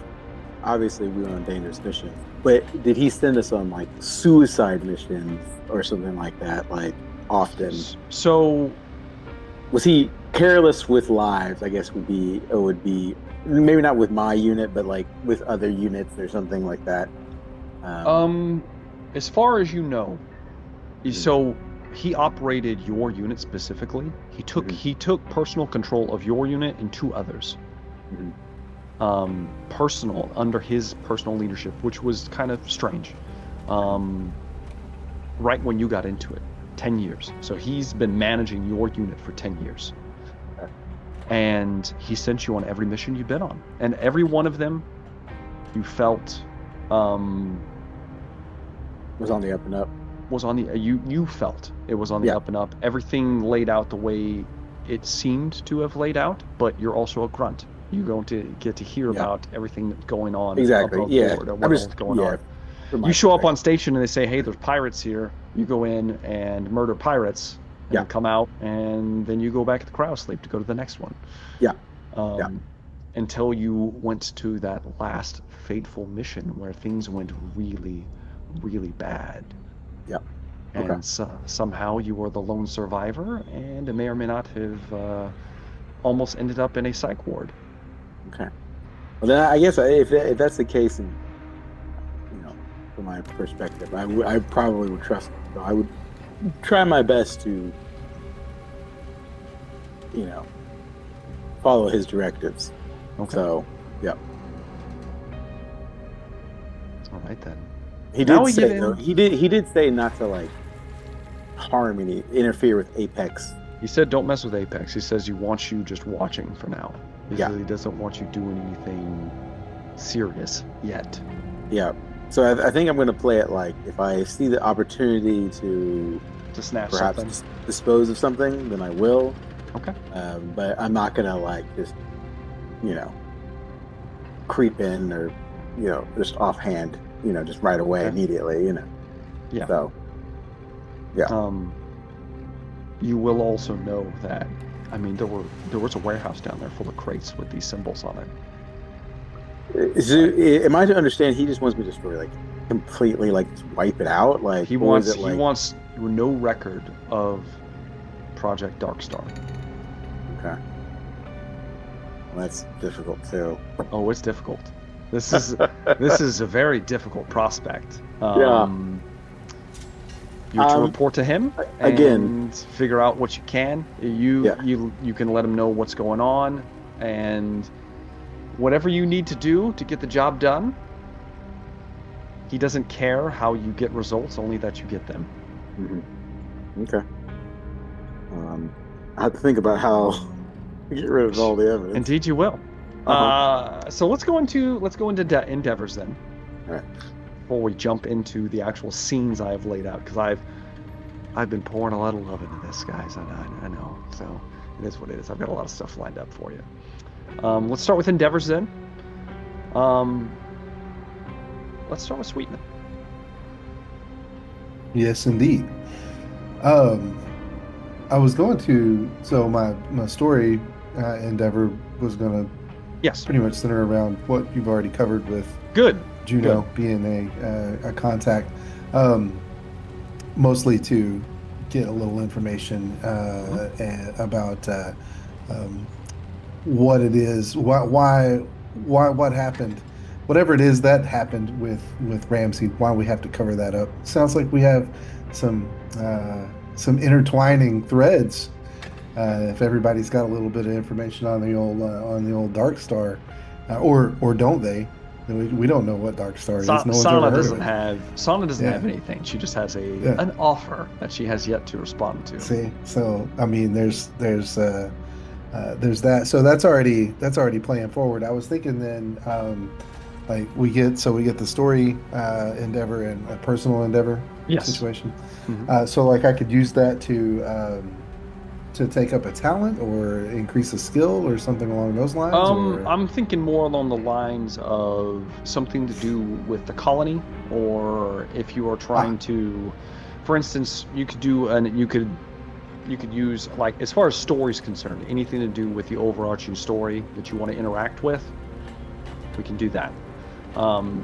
obviously we were on a dangerous mission, but did he send us on like suicide missions or something like that, like often? So was he careless with lives, I guess would be maybe not with my unit, but like with other units or something like that? As far as you know, so he operated your unit specifically. He took personal control of your unit and 2 others. Personal, under his personal leadership, which was kind of strange. Right when you got into it, 10 years. So he's been managing your unit for 10 years. And he sent you on every mission you've been on. And every one of them, you felt was on the up and up. Was on the you felt it was on the up and up. Everything laid out the way it seemed to have laid out, but you're also a grunt. You're going to get to hear about everything that's going on. Exactly. Board, or what else is going on. You show up on station and they say, "Hey, there's pirates here." You go in and murder pirates, and come out, and then you go back to the cryo sleep to go to the next one. Until you went to that last fateful mission where things went really, really bad. And somehow you were the lone survivor, and it may or may not have almost ended up in a psych ward. Okay. Well, then I guess if that's the case, and from my perspective, I probably would trust him. So I would try my best to, follow his directives. Okay. So, All right then. He did say not to like interfere with Apex. He said don't mess with Apex. He says he wants you just watching for now. He doesn't want you doing anything serious yet. Yeah. So I think I'm going to play it like if I see the opportunity to snatch perhaps something, dispose of something, then I will. Okay. But I'm not going to like just creep in or just offhand. Just right away, immediately, Yeah. So, you will also know that, there was a warehouse down there full of crates with these symbols on it. Am I to understand he just wants me to just like completely like wipe it out? Like he wants no record of Project Darkstar. Okay. Well, that's difficult too. Oh, it's difficult. This is a very difficult prospect. You have to report to him and figure out what you can. You can let him know what's going on, and whatever you need to do to get the job done. He doesn't care how you get results, only that you get them. Mm-hmm. Okay. I have to think about how to get rid of all the evidence. Indeed, you will. So let's go into endeavors then. All right. Before we jump into the actual scenes I have laid out, because I've been pouring a lot of love into this, guys. I know. So it is what it is. I've got a lot of stuff lined up for you. Let's start with endeavors then. Let's start with Sweetman. Yes, indeed. I was going to, so my story endeavor was going to Yes. pretty much center around what you've already covered with Good. Juno being a contact, mostly to get a little information about what it is, why what happened, whatever it is that happened with Ramsey, why we have to cover that up. Sounds like we have some intertwining threads. If everybody's got a little bit of information on the old Dark Star, or don't they? We don't know what Dark Star is. No one's ever heard of it. Sana doesn't have anything. She just has an offer that she has yet to respond to. See, so I mean, there's that. So that's already playing forward. I was thinking then, like we get the story endeavor and a personal endeavor situation. Mm-hmm. So like I could use that to take up a talent or increase a skill or something along those lines? I'm thinking more along the lines of something to do with the colony, or if you are trying to, for instance, you could use, like, as far as story's concerned, anything to do with the overarching story that you want to interact with, we can do that.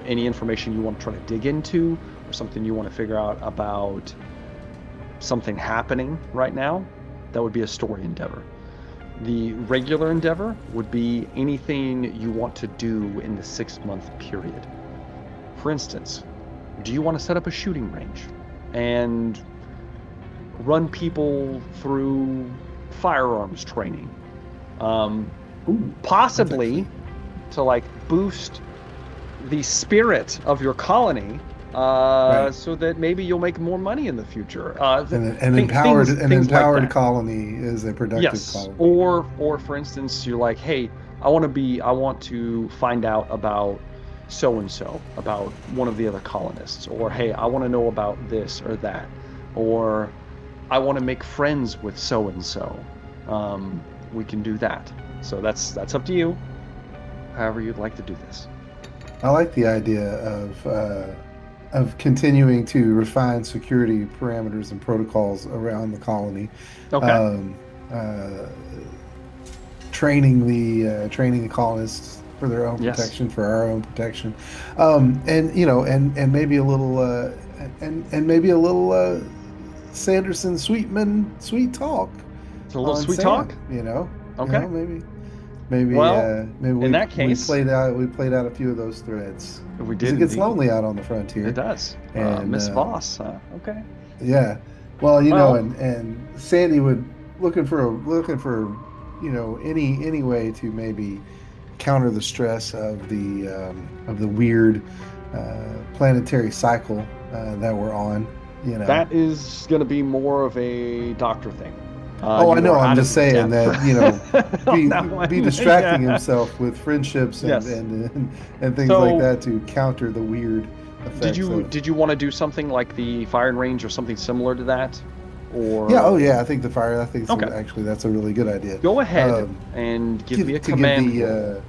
Any information you want to try to dig into, or something you want to figure out about something happening right now, that would be a story endeavor. The regular endeavor would be anything you want to do in the 6-month period. For instance, do you want to set up a shooting range and run people through firearms training? Possibly to like boost the spirit of your colony, so that maybe you'll make more money in the future. An empowered colony is a productive colony. Or for instance, you're like, hey, I want to find out about so and so, about one of the other colonists, or hey, I want to know about this or that, or I want to make friends with so and so. We can do that. So that's up to you. However you'd like to do this. I like the idea of continuing to refine security parameters and protocols around the colony. Okay. Training the colonists for their own protection, for our own protection, and maybe a little Sanderson Sweetman sweet talk. It's a little sweet talk. Okay. Maybe in that case, we played out a few of those threads. We did. It gets lonely out on the frontier. It does. And Miss Voss. Okay. Yeah. Well, and Sandy would looking for any way to maybe counter the stress of the weird planetary cycle that we're on. That is going to be more of a doctor thing. I know. I'm just saying that be distracting himself with friendships and things like that to counter the weird effects. Did you want to do something like the firing range or something similar to that? Or I think actually that's a really good idea. Go ahead and give me a command roll.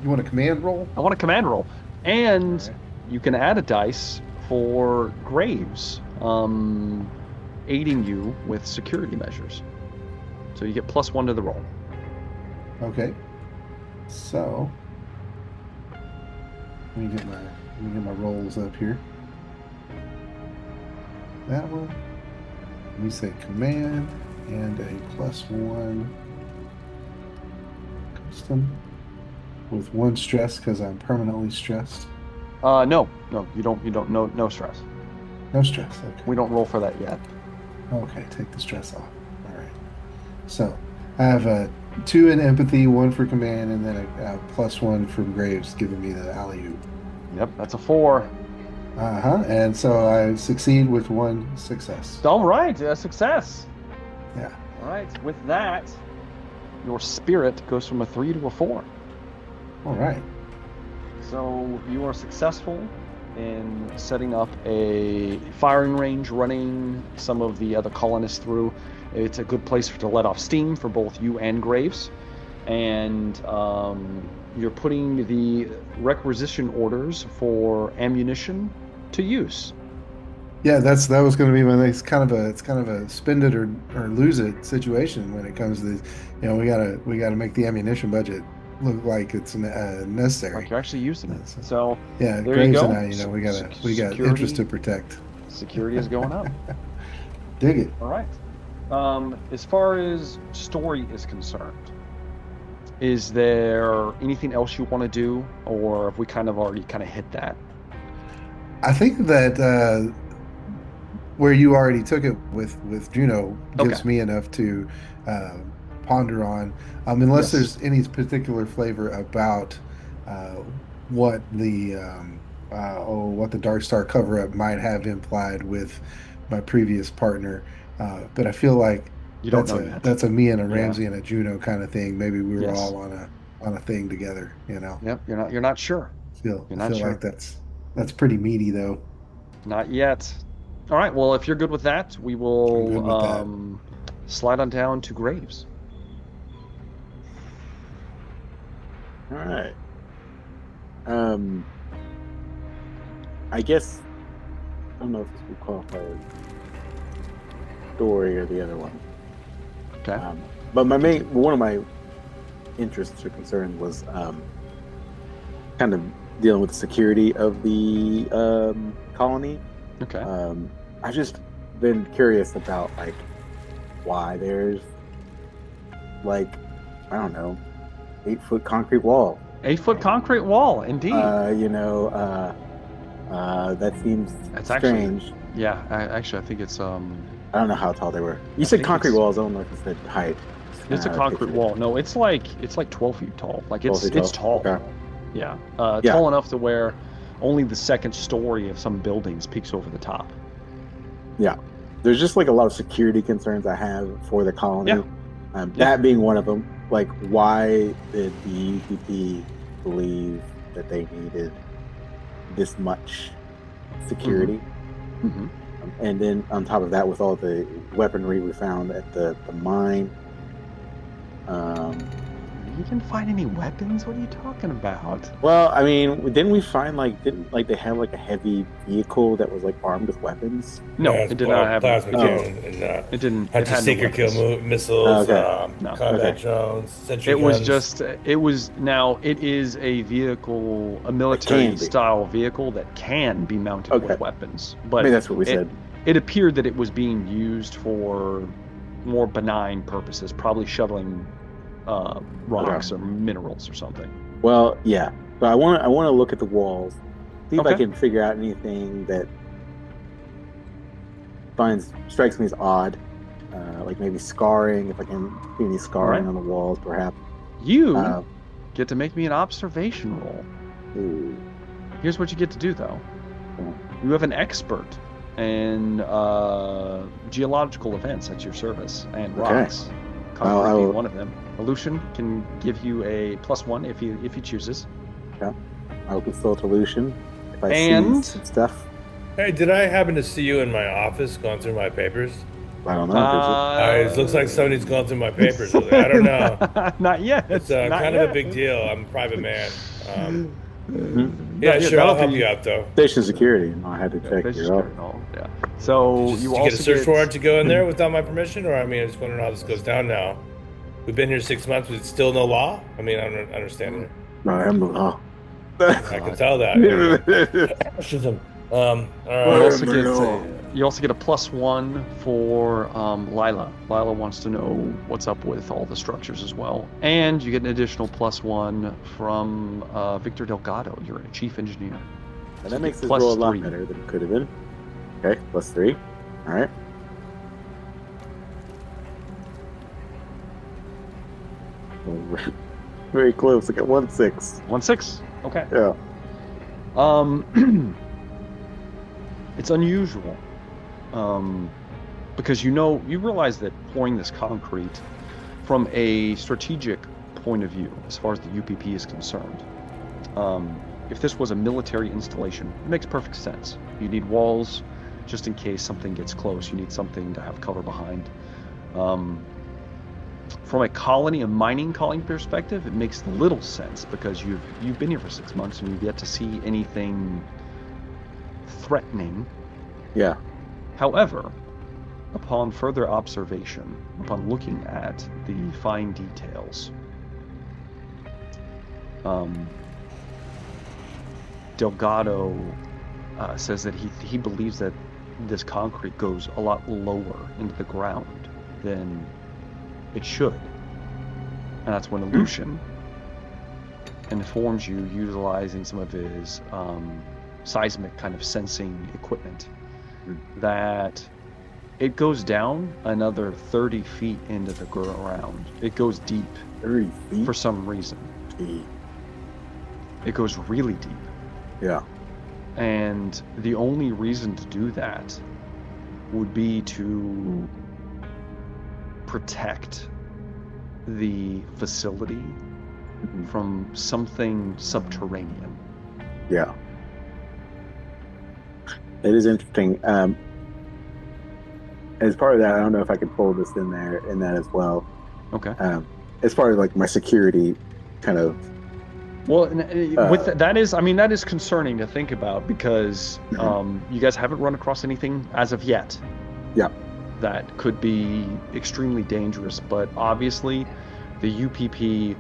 You want a command roll? I want a command roll, and you can add a dice for Graves. Aiding you with security measures, so you get +1 to the roll. Okay, so let me get my rolls up here. That one. Let me say command and a +1 custom with 1 stress because I'm permanently stressed. No, you don't. No stress. No stress. Okay. We don't roll for that yet. Okay, take the stress off. All right. So I have 2 in empathy, 1 for command, and then a +1 from Graves, giving me the alley-oop. Yep, that's a 4. And so I succeed with 1 success. All right, success. Yeah. All right. With that, your spirit goes from a 3 to a 4. All right. So you are successful in setting up a firing range, running some of the other colonists through. It's a good place to let off steam for both you and Graves. And you're putting the requisition orders for ammunition to use. Yeah, that was going to be my next kind of a spend it or lose it situation when it comes to this. We gotta make the ammunition budget look like it's necessary. Like you're actually using it. So yeah, there Graves you go. and I, we got interest to protect. Security is going up. Dig it. All right. As far as story is concerned, is there anything else you want to do, or have we kind of already hit that? I think that where you already took it with Juno gives me enough to ponder on, unless there's any particular flavor about what the Dark Star cover-up might have implied with my previous partner. But I feel like you don't know yet. That's a me and a Ramsey and a Juno kind of thing. Maybe we were all on a thing together, Yep, you're not sure. I feel like that's pretty meaty though. Not yet. All right, well, if you're good with that, we will slide on down to Graves. All right. I guess I don't know if this would qualify as story or the other one. Okay. But one of my interests or concerns was kind of dealing with the security of the colony. Okay. I've just been curious about why there's I don't know, 8-foot concrete wall. 8-foot concrete wall, indeed. That seems strange. I think it's I don't know how tall they were. You said concrete walls. I don't know if you said height. It's a concrete wall. No, it's like 12 feet tall. It's tall. Okay. Yeah. Tall enough to where only the second story of some buildings peeks over the top. Yeah. There's just a lot of security concerns I have for the colony. Yeah. That being one of them. Why did the UPP believe that they needed this much security? Mm-hmm. And then on top of that, with all the weaponry we found at the mine. You didn't find any weapons? What are you talking about? Well, I mean, didn't we find didn't they have a heavy vehicle that was armed armed with weapons? No, it did not have plasma cannon. It didn't. Had to secret kill missiles, combat drones, sentry guns. It is a vehicle, a military style vehicle that can be mounted with weapons. But I mean, that's what we said. It appeared that it was being used for more benign purposes, probably shuttling rocks or minerals or something. Well, yeah, but I want to look at the walls, see if I can figure out anything that strikes me as odd, maybe scarring. If I can see any scarring on the walls, perhaps. You get to make me an observation roll. Ooh. Here's what you get to do, though. You have an expert in geological events at your service and rocks. Concrete being one of them. Aleutian can give you a +1 if he chooses. Yeah, I'll consult Aleutian if I see some stuff. Hey, did I happen to see you in my office going through my papers? I don't know. It looks like somebody's going through my papers. I don't know. Not yet. It's kind of a big deal. I'm a private man. Sure. I'll help you out, though. Station security. I had to check you out. Yeah. So you also get a search warrant to go in there without my permission, or I just wondering how this goes down now. We've been here 6 months, but it's still no law? I don't understand it. No, I am the law. I can tell that. All right. You also get a +1 for Lila. Lila wants to know what's up with all the structures as well. And you get an additional +1 from Victor Delgado, your chief engineer. And that makes this roll a lot better than it could have been. Okay, +3. All right. Very close. I got 1-6. 1-6. Okay. Yeah. It's unusual. because you realize that pouring this concrete from a strategic point of view, as far as the UPP is concerned, if this was a military installation, it makes perfect sense. You need walls just in case something gets close. You need something to have cover behind. From a colony, a mining colony perspective, it makes little sense because you've been here for 6 months and you've yet to see anything threatening. Yeah. However, upon further observation, upon looking at the fine details, Delgado says that he believes that this concrete goes a lot lower into the ground than it should. And that's when Lucian informs you, utilizing some of his seismic kind of sensing equipment, that it goes down another 30 feet into the ground. It goes deep 30 feet? for some reason. Deep. It goes really deep. Yeah. And the only reason to do that would be to protect the facility from something subterranean. Yeah. It is interesting. As part of that, I don't know if I could fold this in that as well. Okay. As far as like my security kind of. Well, with that is concerning to think about because you guys haven't run across anything as of yet. Yeah. That could be extremely dangerous, but obviously the UPP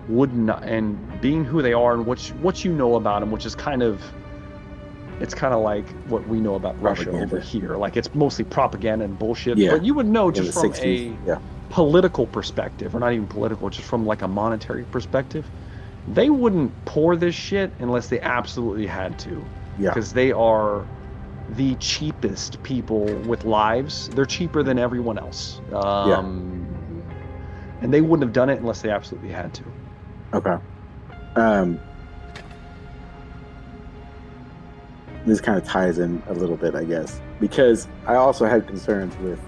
would not, and being who they are and what you know about them, which is kind of like what we know about Russia over here. Like, it's mostly propaganda and bullshit, but you would know just from 60s, a political perspective, or not even political, just from like a monetary perspective, they wouldn't pour this shit unless they absolutely had to. Yeah. Because they are the cheapest people with lives. They're cheaper than everyone else. And they wouldn't have done it unless they absolutely had to. Okay. This kind of ties in a little bit, I guess, because I also had concerns with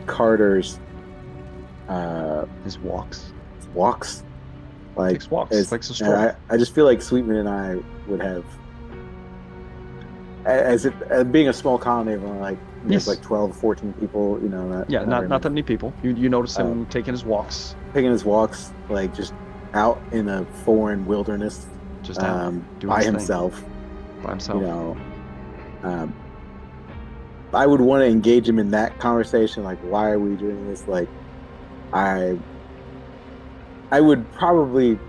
Carter's his walks. Like, takes walks. Likes to stroll. I just feel like Sweetman and I would have, as being a small colony of like there's like 12, 14 people, you know. Not that many people. You notice him taking his walks. Like just out in a foreign wilderness, just by himself. By himself. You know, I would want to engage him in that conversation. Like, why are we doing this? Like, I would probably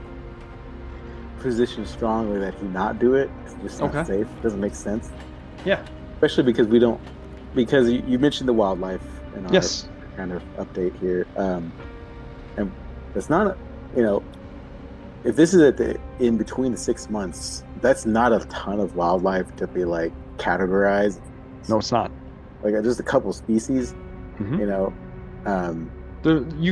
position strongly that he not do it. It's just not safe. It doesn't make sense. Yeah. Especially because because you mentioned the wildlife in our kind of update here. And it's not, if this is in between the 6 months, that's not a ton of wildlife to be like categorized. No, it's not. Like just a couple species, you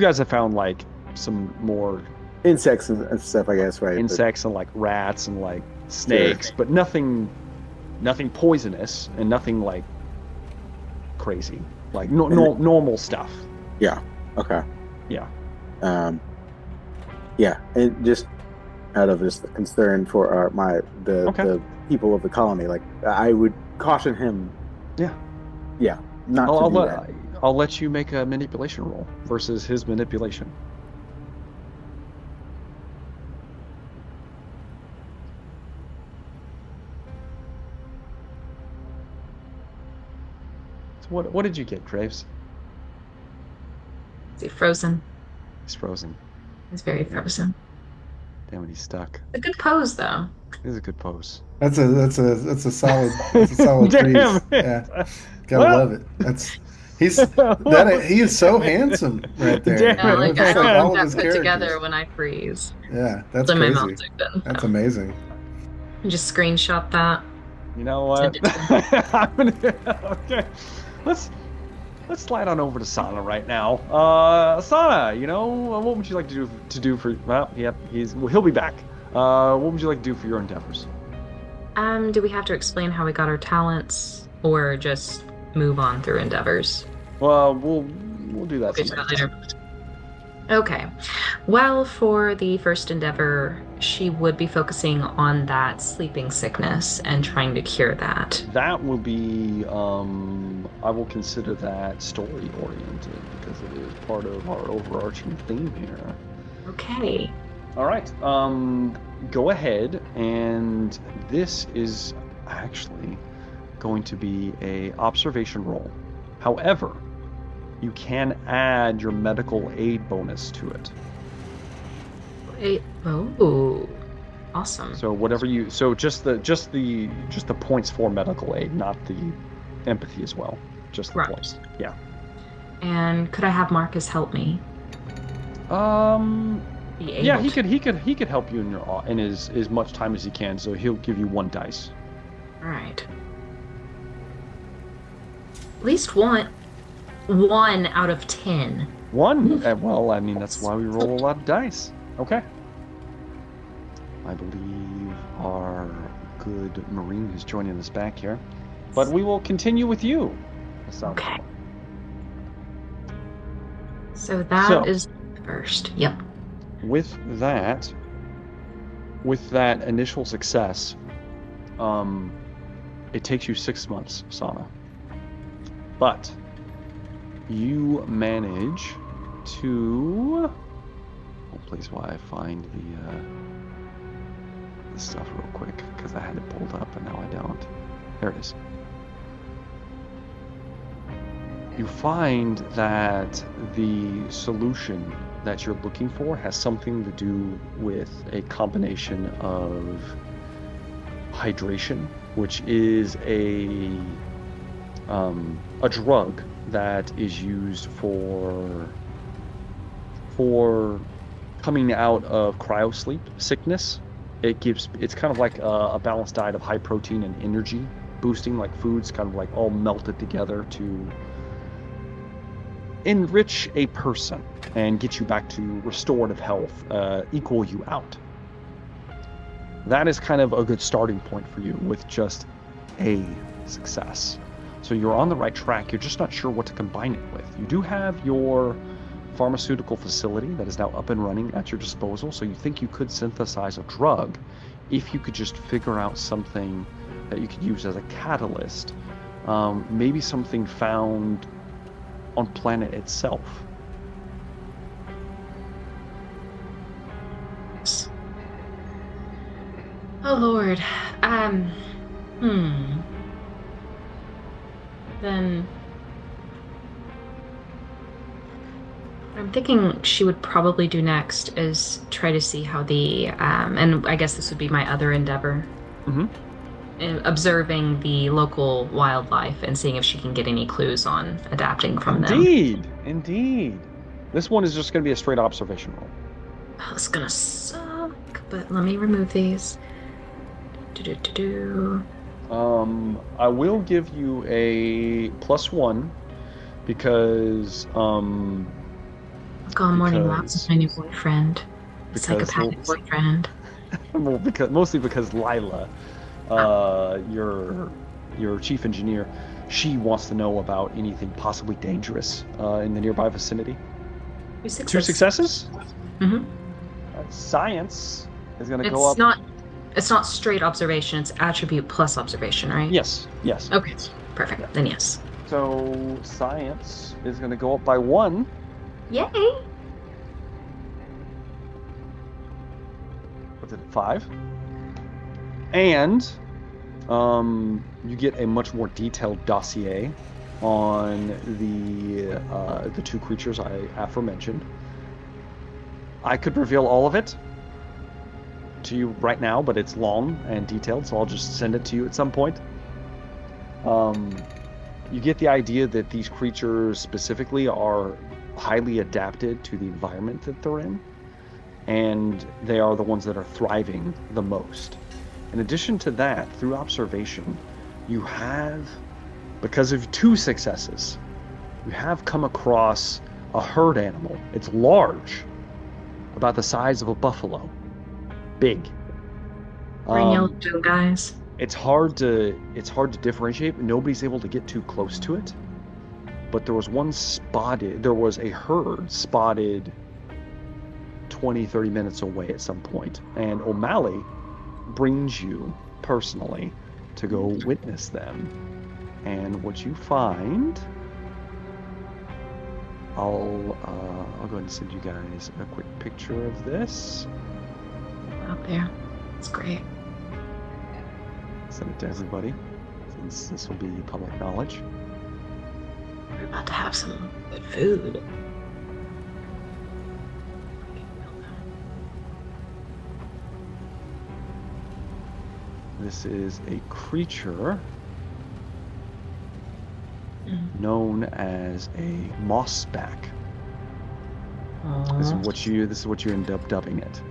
guys have found like some more insects and stuff, I guess, right? Insects and like rats and like snakes, but nothing poisonous and nothing like crazy, like normal stuff. Yeah. Okay. Yeah. Yeah, and just out of this concern for the people of the colony, like I would caution him. Yeah. Yeah. I'll let you make a manipulation roll versus his manipulation. So what did you get, Graves? Is he frozen? He's frozen. He's very frozen. Damn it, he's stuck. A good pose, though. It is a good pose. That's a solid Damn freeze. Yeah, gotta love it. He is so handsome right there. Yeah, like I don't have that put together when I freeze. Yeah, that's so crazy. My mouth open. That's amazing. Just screenshot that. You know what? Okay, let's slide on over to Sana right now. Sana, what would you like to do for? Well, yep, he'll be back. What would you like to do for your endeavors? Do we have to explain how we got our talents, or just move on through endeavors? Well, we'll do that Okay, some later. Okay. Well, for the first endeavor, she would be focusing on that sleeping sickness and trying to cure that. That will be, I will consider that story oriented because it is part of our overarching theme here. Okay. All right. Go ahead, and this is actually going to be a observation roll. However, you can add your medical aid bonus to it. Oh, awesome. So whatever you, just the points for medical aid, not the empathy as well. Just the Right. points. Yeah. And could I have Marcus help me? Be able Yeah, he to? could help you in as much time as he can. So he'll give you 1 dice. All right. At least one out of 10. 1? Well, I mean, that's why we roll a lot of dice. Okay. I believe our good Marine is joining us back here. But we will continue with you. Okay. So that is first. Yep. With that initial success, it takes you 6 months, Sana. But you manage to... Oh, please, while I find the stuff real quick, because I had it pulled up and now I don't. There it is. You find that the solution that you're looking for has something to do with a combination of hydration, which is a drug that is used for coming out of cryosleep sickness. It's kind of like a balanced diet of high protein and energy boosting, like foods kind of like all melted together to enrich a person and get you back to restorative health, equal you out. That is kind of a good starting point for you with just a success. So you're on the right track, you're just not sure what to combine it with. You do have your pharmaceutical facility that is now up and running at your disposal, so you think you could synthesize a drug if you could just figure out something that you could use as a catalyst. Maybe something found on planet itself. Oh Lord. Then what I'm thinking she would probably do next is try to see how the and I guess this would be my other endeavor. Observing the local wildlife and seeing if she can get any clues on adapting from them. Indeed. This one is just going to be a straight observation roll. Oh, it's gonna suck, but let me remove these. I will give you a +1 because I've gone morning walks with my new boyfriend, psychopathic boyfriend. Well, mostly because Lila, your chief engineer, she wants to know about anything possibly dangerous in the nearby vicinity. 2 successes. 2 successes? Mm-hmm. Science is going to go up. It's not straight observation, it's attribute plus observation, right? Yes. Okay, perfect. Yeah. Then yes. So science is going to go up by 1. Yay! What's it, 5? And you get a much more detailed dossier on the 2 creatures I aforementioned. I could reveal all of it to you right now, but it's long and detailed, so I'll just send it to you at some point. You get the idea that these creatures specifically are highly adapted to the environment that they're in, and they are the ones that are thriving the most. In addition to that, through observation, you have, because of 2 successes, you have come across a herd animal. It's large, about the size of a buffalo. Big. Green yellow guys. It's hard to differentiate, but nobody's able to get too close to it. but there was a herd spotted 20, 30 minutes away at some point. And O'Malley brings you personally to go witness them. And what you find, I'll go ahead and send you guys a quick picture of this. Out there. It's great. Send it to everybody, since this will be public knowledge. We're about to have some good food. This is a creature known as a mossback. This is what you end up dubbing it.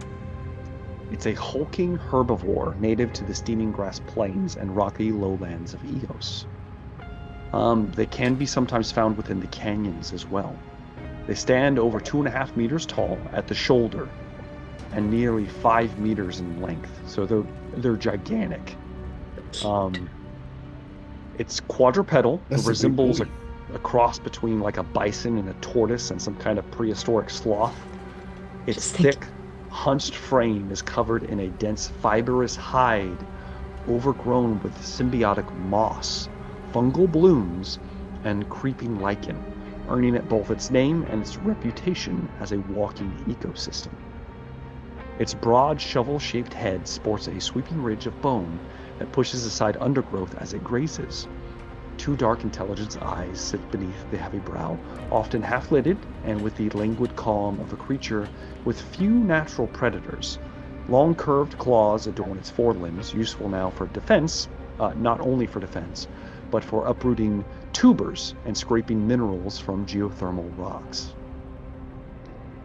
It's a hulking herbivore native to the steaming grass plains and rocky lowlands of Eos. They can be sometimes found within the canyons as well. They stand over 2.5 meters tall at the shoulder and nearly 5 meters in length, so they're gigantic. It's quadrupedal. It resembles a cross between like a bison and a tortoise and some kind of prehistoric sloth. Its thick, hunched frame is covered in a dense fibrous hide overgrown with symbiotic moss, fungal blooms, and creeping lichen, earning it both its name and its reputation as a walking ecosystem. Its broad, shovel-shaped head sports a sweeping ridge of bone that pushes aside undergrowth as it grazes. 2 dark intelligence eyes sit beneath the heavy brow, often half-lidded and with the languid calm of a creature with few natural predators. Long curved claws adorn its forelimbs, useful now for defense, not only for defense, but for uprooting tubers and scraping minerals from geothermal rocks.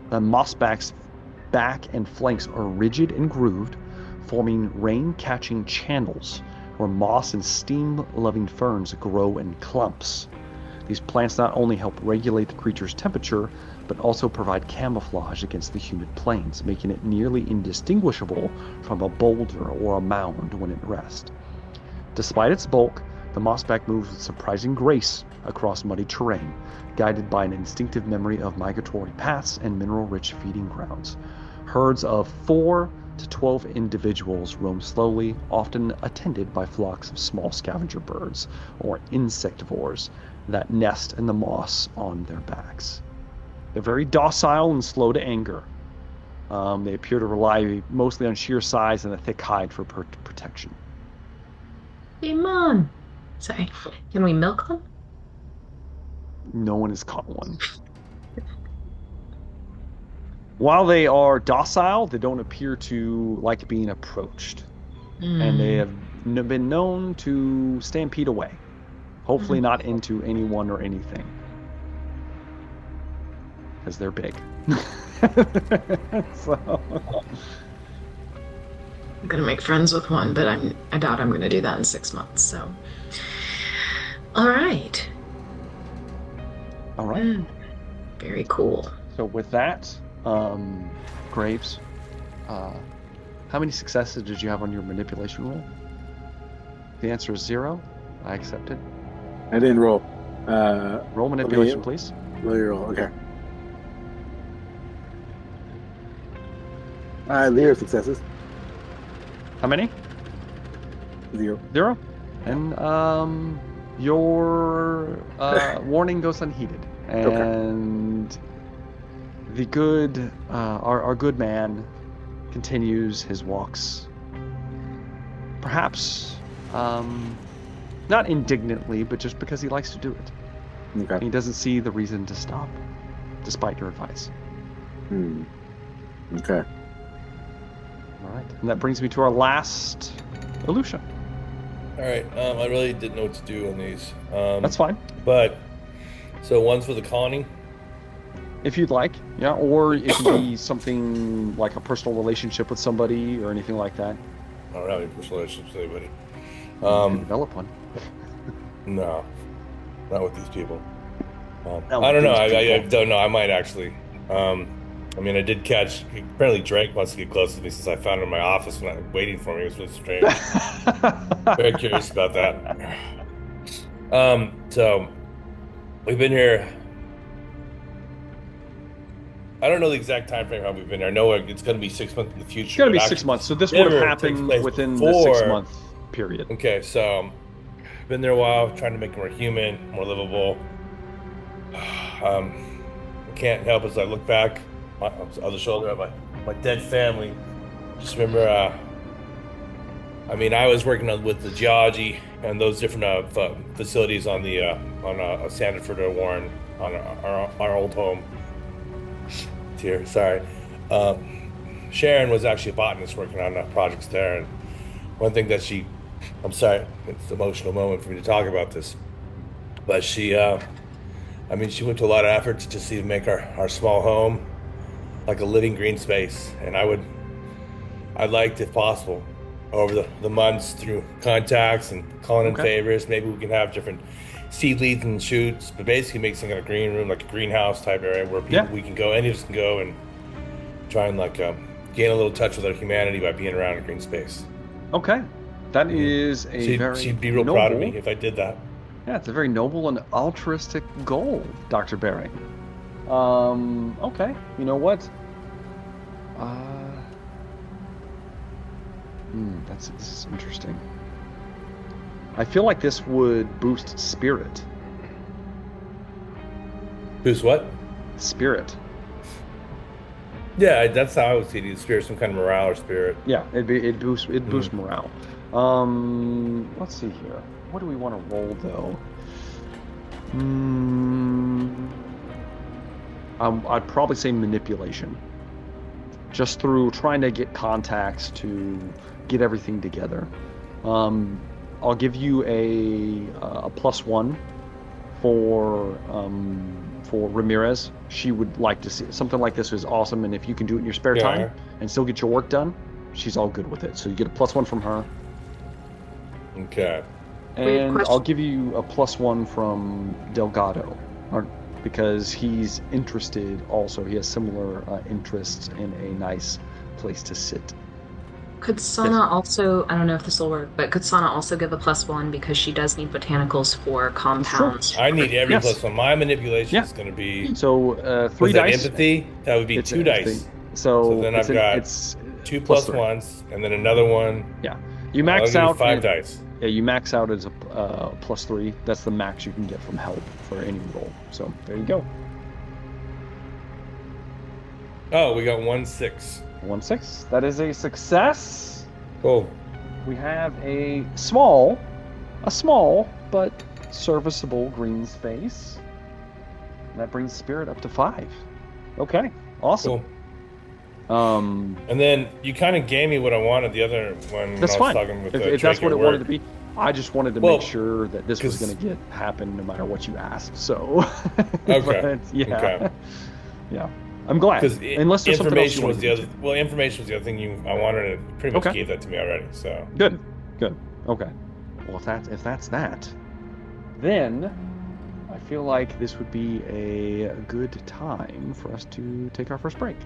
The mossback's back and flanks are rigid and grooved, forming rain-catching channels where moss and steam-loving ferns grow in clumps. These plants not only help regulate the creature's temperature, but also provide camouflage against the humid plains, making it nearly indistinguishable from a boulder or a mound when at rest. Despite its bulk, the mossback moves with surprising grace across muddy terrain, guided by an instinctive memory of migratory paths and mineral-rich feeding grounds. Herds of 4 to 12 individuals roam slowly, often attended by flocks of small scavenger birds or insectivores that nest in the moss on their backs. They're very docile and slow to anger. They appear to rely mostly on sheer size and a thick hide for protection. Demon! Sorry. Can we milk them? No one has caught one. While they are docile, they don't appear to like being approached. And they have been known to stampede away. Hopefully not into anyone or anything. Because they're big. So. I'm gonna make friends with one, but I doubt I'm gonna do that in 6 months, so. Alright. Alright. Very cool. So with that, Graves, how many successes did you have on your manipulation roll? The answer is 0. I accept it. I didn't roll. Roll manipulation, please. Roll your roll, okay. 0 successes. How many? 0. 0? And your warning goes unheeded. And the good, our good man continues his walks. Perhaps, not indignantly, but just because he likes to do it. Okay. He doesn't see the reason to stop, despite your advice. Okay. All right. And that brings me to our last illusion. All right. I really didn't know what to do on these. That's fine. But, so one's for the colony? If you'd like, yeah, or it can be something like a personal relationship with somebody or anything like that. I don't have any personal relationships with anybody. You can develop one. No, not with these people. Not I don't with know. these I people. don't know. I might actually. I mean, I did catch. Apparently, Drake wants to get close to me since I found him in my office when I was waiting for me. It was really strange. Very curious about that. So, We've been here. I don't know the exact time frame how we've been here. I know it's going to be 6 months in the future. It's going to be 6 months. So this would have happened within the 6-month period. Okay, so been there a while, trying to make it more human, more livable. I can't help as I look back on the other shoulder of my dead family. Just remember, I was working with the geology and those different facilities on the on Sandford or Warren on our old home. Here, sorry. Sharon was actually a botanist working on projects there, and one thing that I'm sorry, it's an emotional moment for me to talk about this, but she went to a lot of efforts to just even make our small home like a living green space, and I'd like, if possible, over the months through contacts and calling in favors, maybe we can have different seed leads and shoots, but basically make something like a green room, like a greenhouse type area where we can go, any of us can go and try and gain a little touch with our humanity by being around a green space. Okay. That is she'd be real proud of me if I did that. Yeah, it's a very noble and altruistic goal, Dr. Bering. Okay. You know what? This is interesting. I feel like this would boost spirit. Boost what? Spirit. Yeah, that's how I would see it. Spirit, some kind of morale or spirit. Yeah, it'd boost morale. Let's see here. What do we want to roll though? I'd probably say manipulation. Just through trying to get contacts to get everything together. I'll give you a +1 for Ramirez. She would like to see something like this. Is awesome, and if you can do it in your spare time and still get your work done, she's all good with it. So you get a +1 from her. Okay. And I'll give you a +1 from Delgado, because he's interested. Also, he has similar interests in a nice place to sit. Could Sana also, I don't know if this will work, but could Sana also give a +1 because she does need botanicals for compounds? Sure. I need every +1. My manipulation is going to be... So 3 dice. Empathy? That would be 2 dice. So then I've got 2 +1s, and then another one. Yeah. You max out... 5 dice. Yeah, you max out as a +3. That's the max you can get from help for any roll. So there you go. Oh, we got 1/6. 1/6. That is a success. Cool. We have a small but serviceable green space. And that brings spirit up to 5. Okay, awesome. Cool. And then you kind of gave me what I wanted the other one. That's when fine. I was talking with if that's what it wanted to be. I just wanted to make sure that this was going to happen no matter what you asked. So. Okay. Yeah. Yeah. I'm glad. Unless there's something else you was the other. Well, information was the other thing I wanted. To pretty much gave that to me already. So. Good. Okay. Well, if that's that, then I feel like this would be a good time for us to take our first break.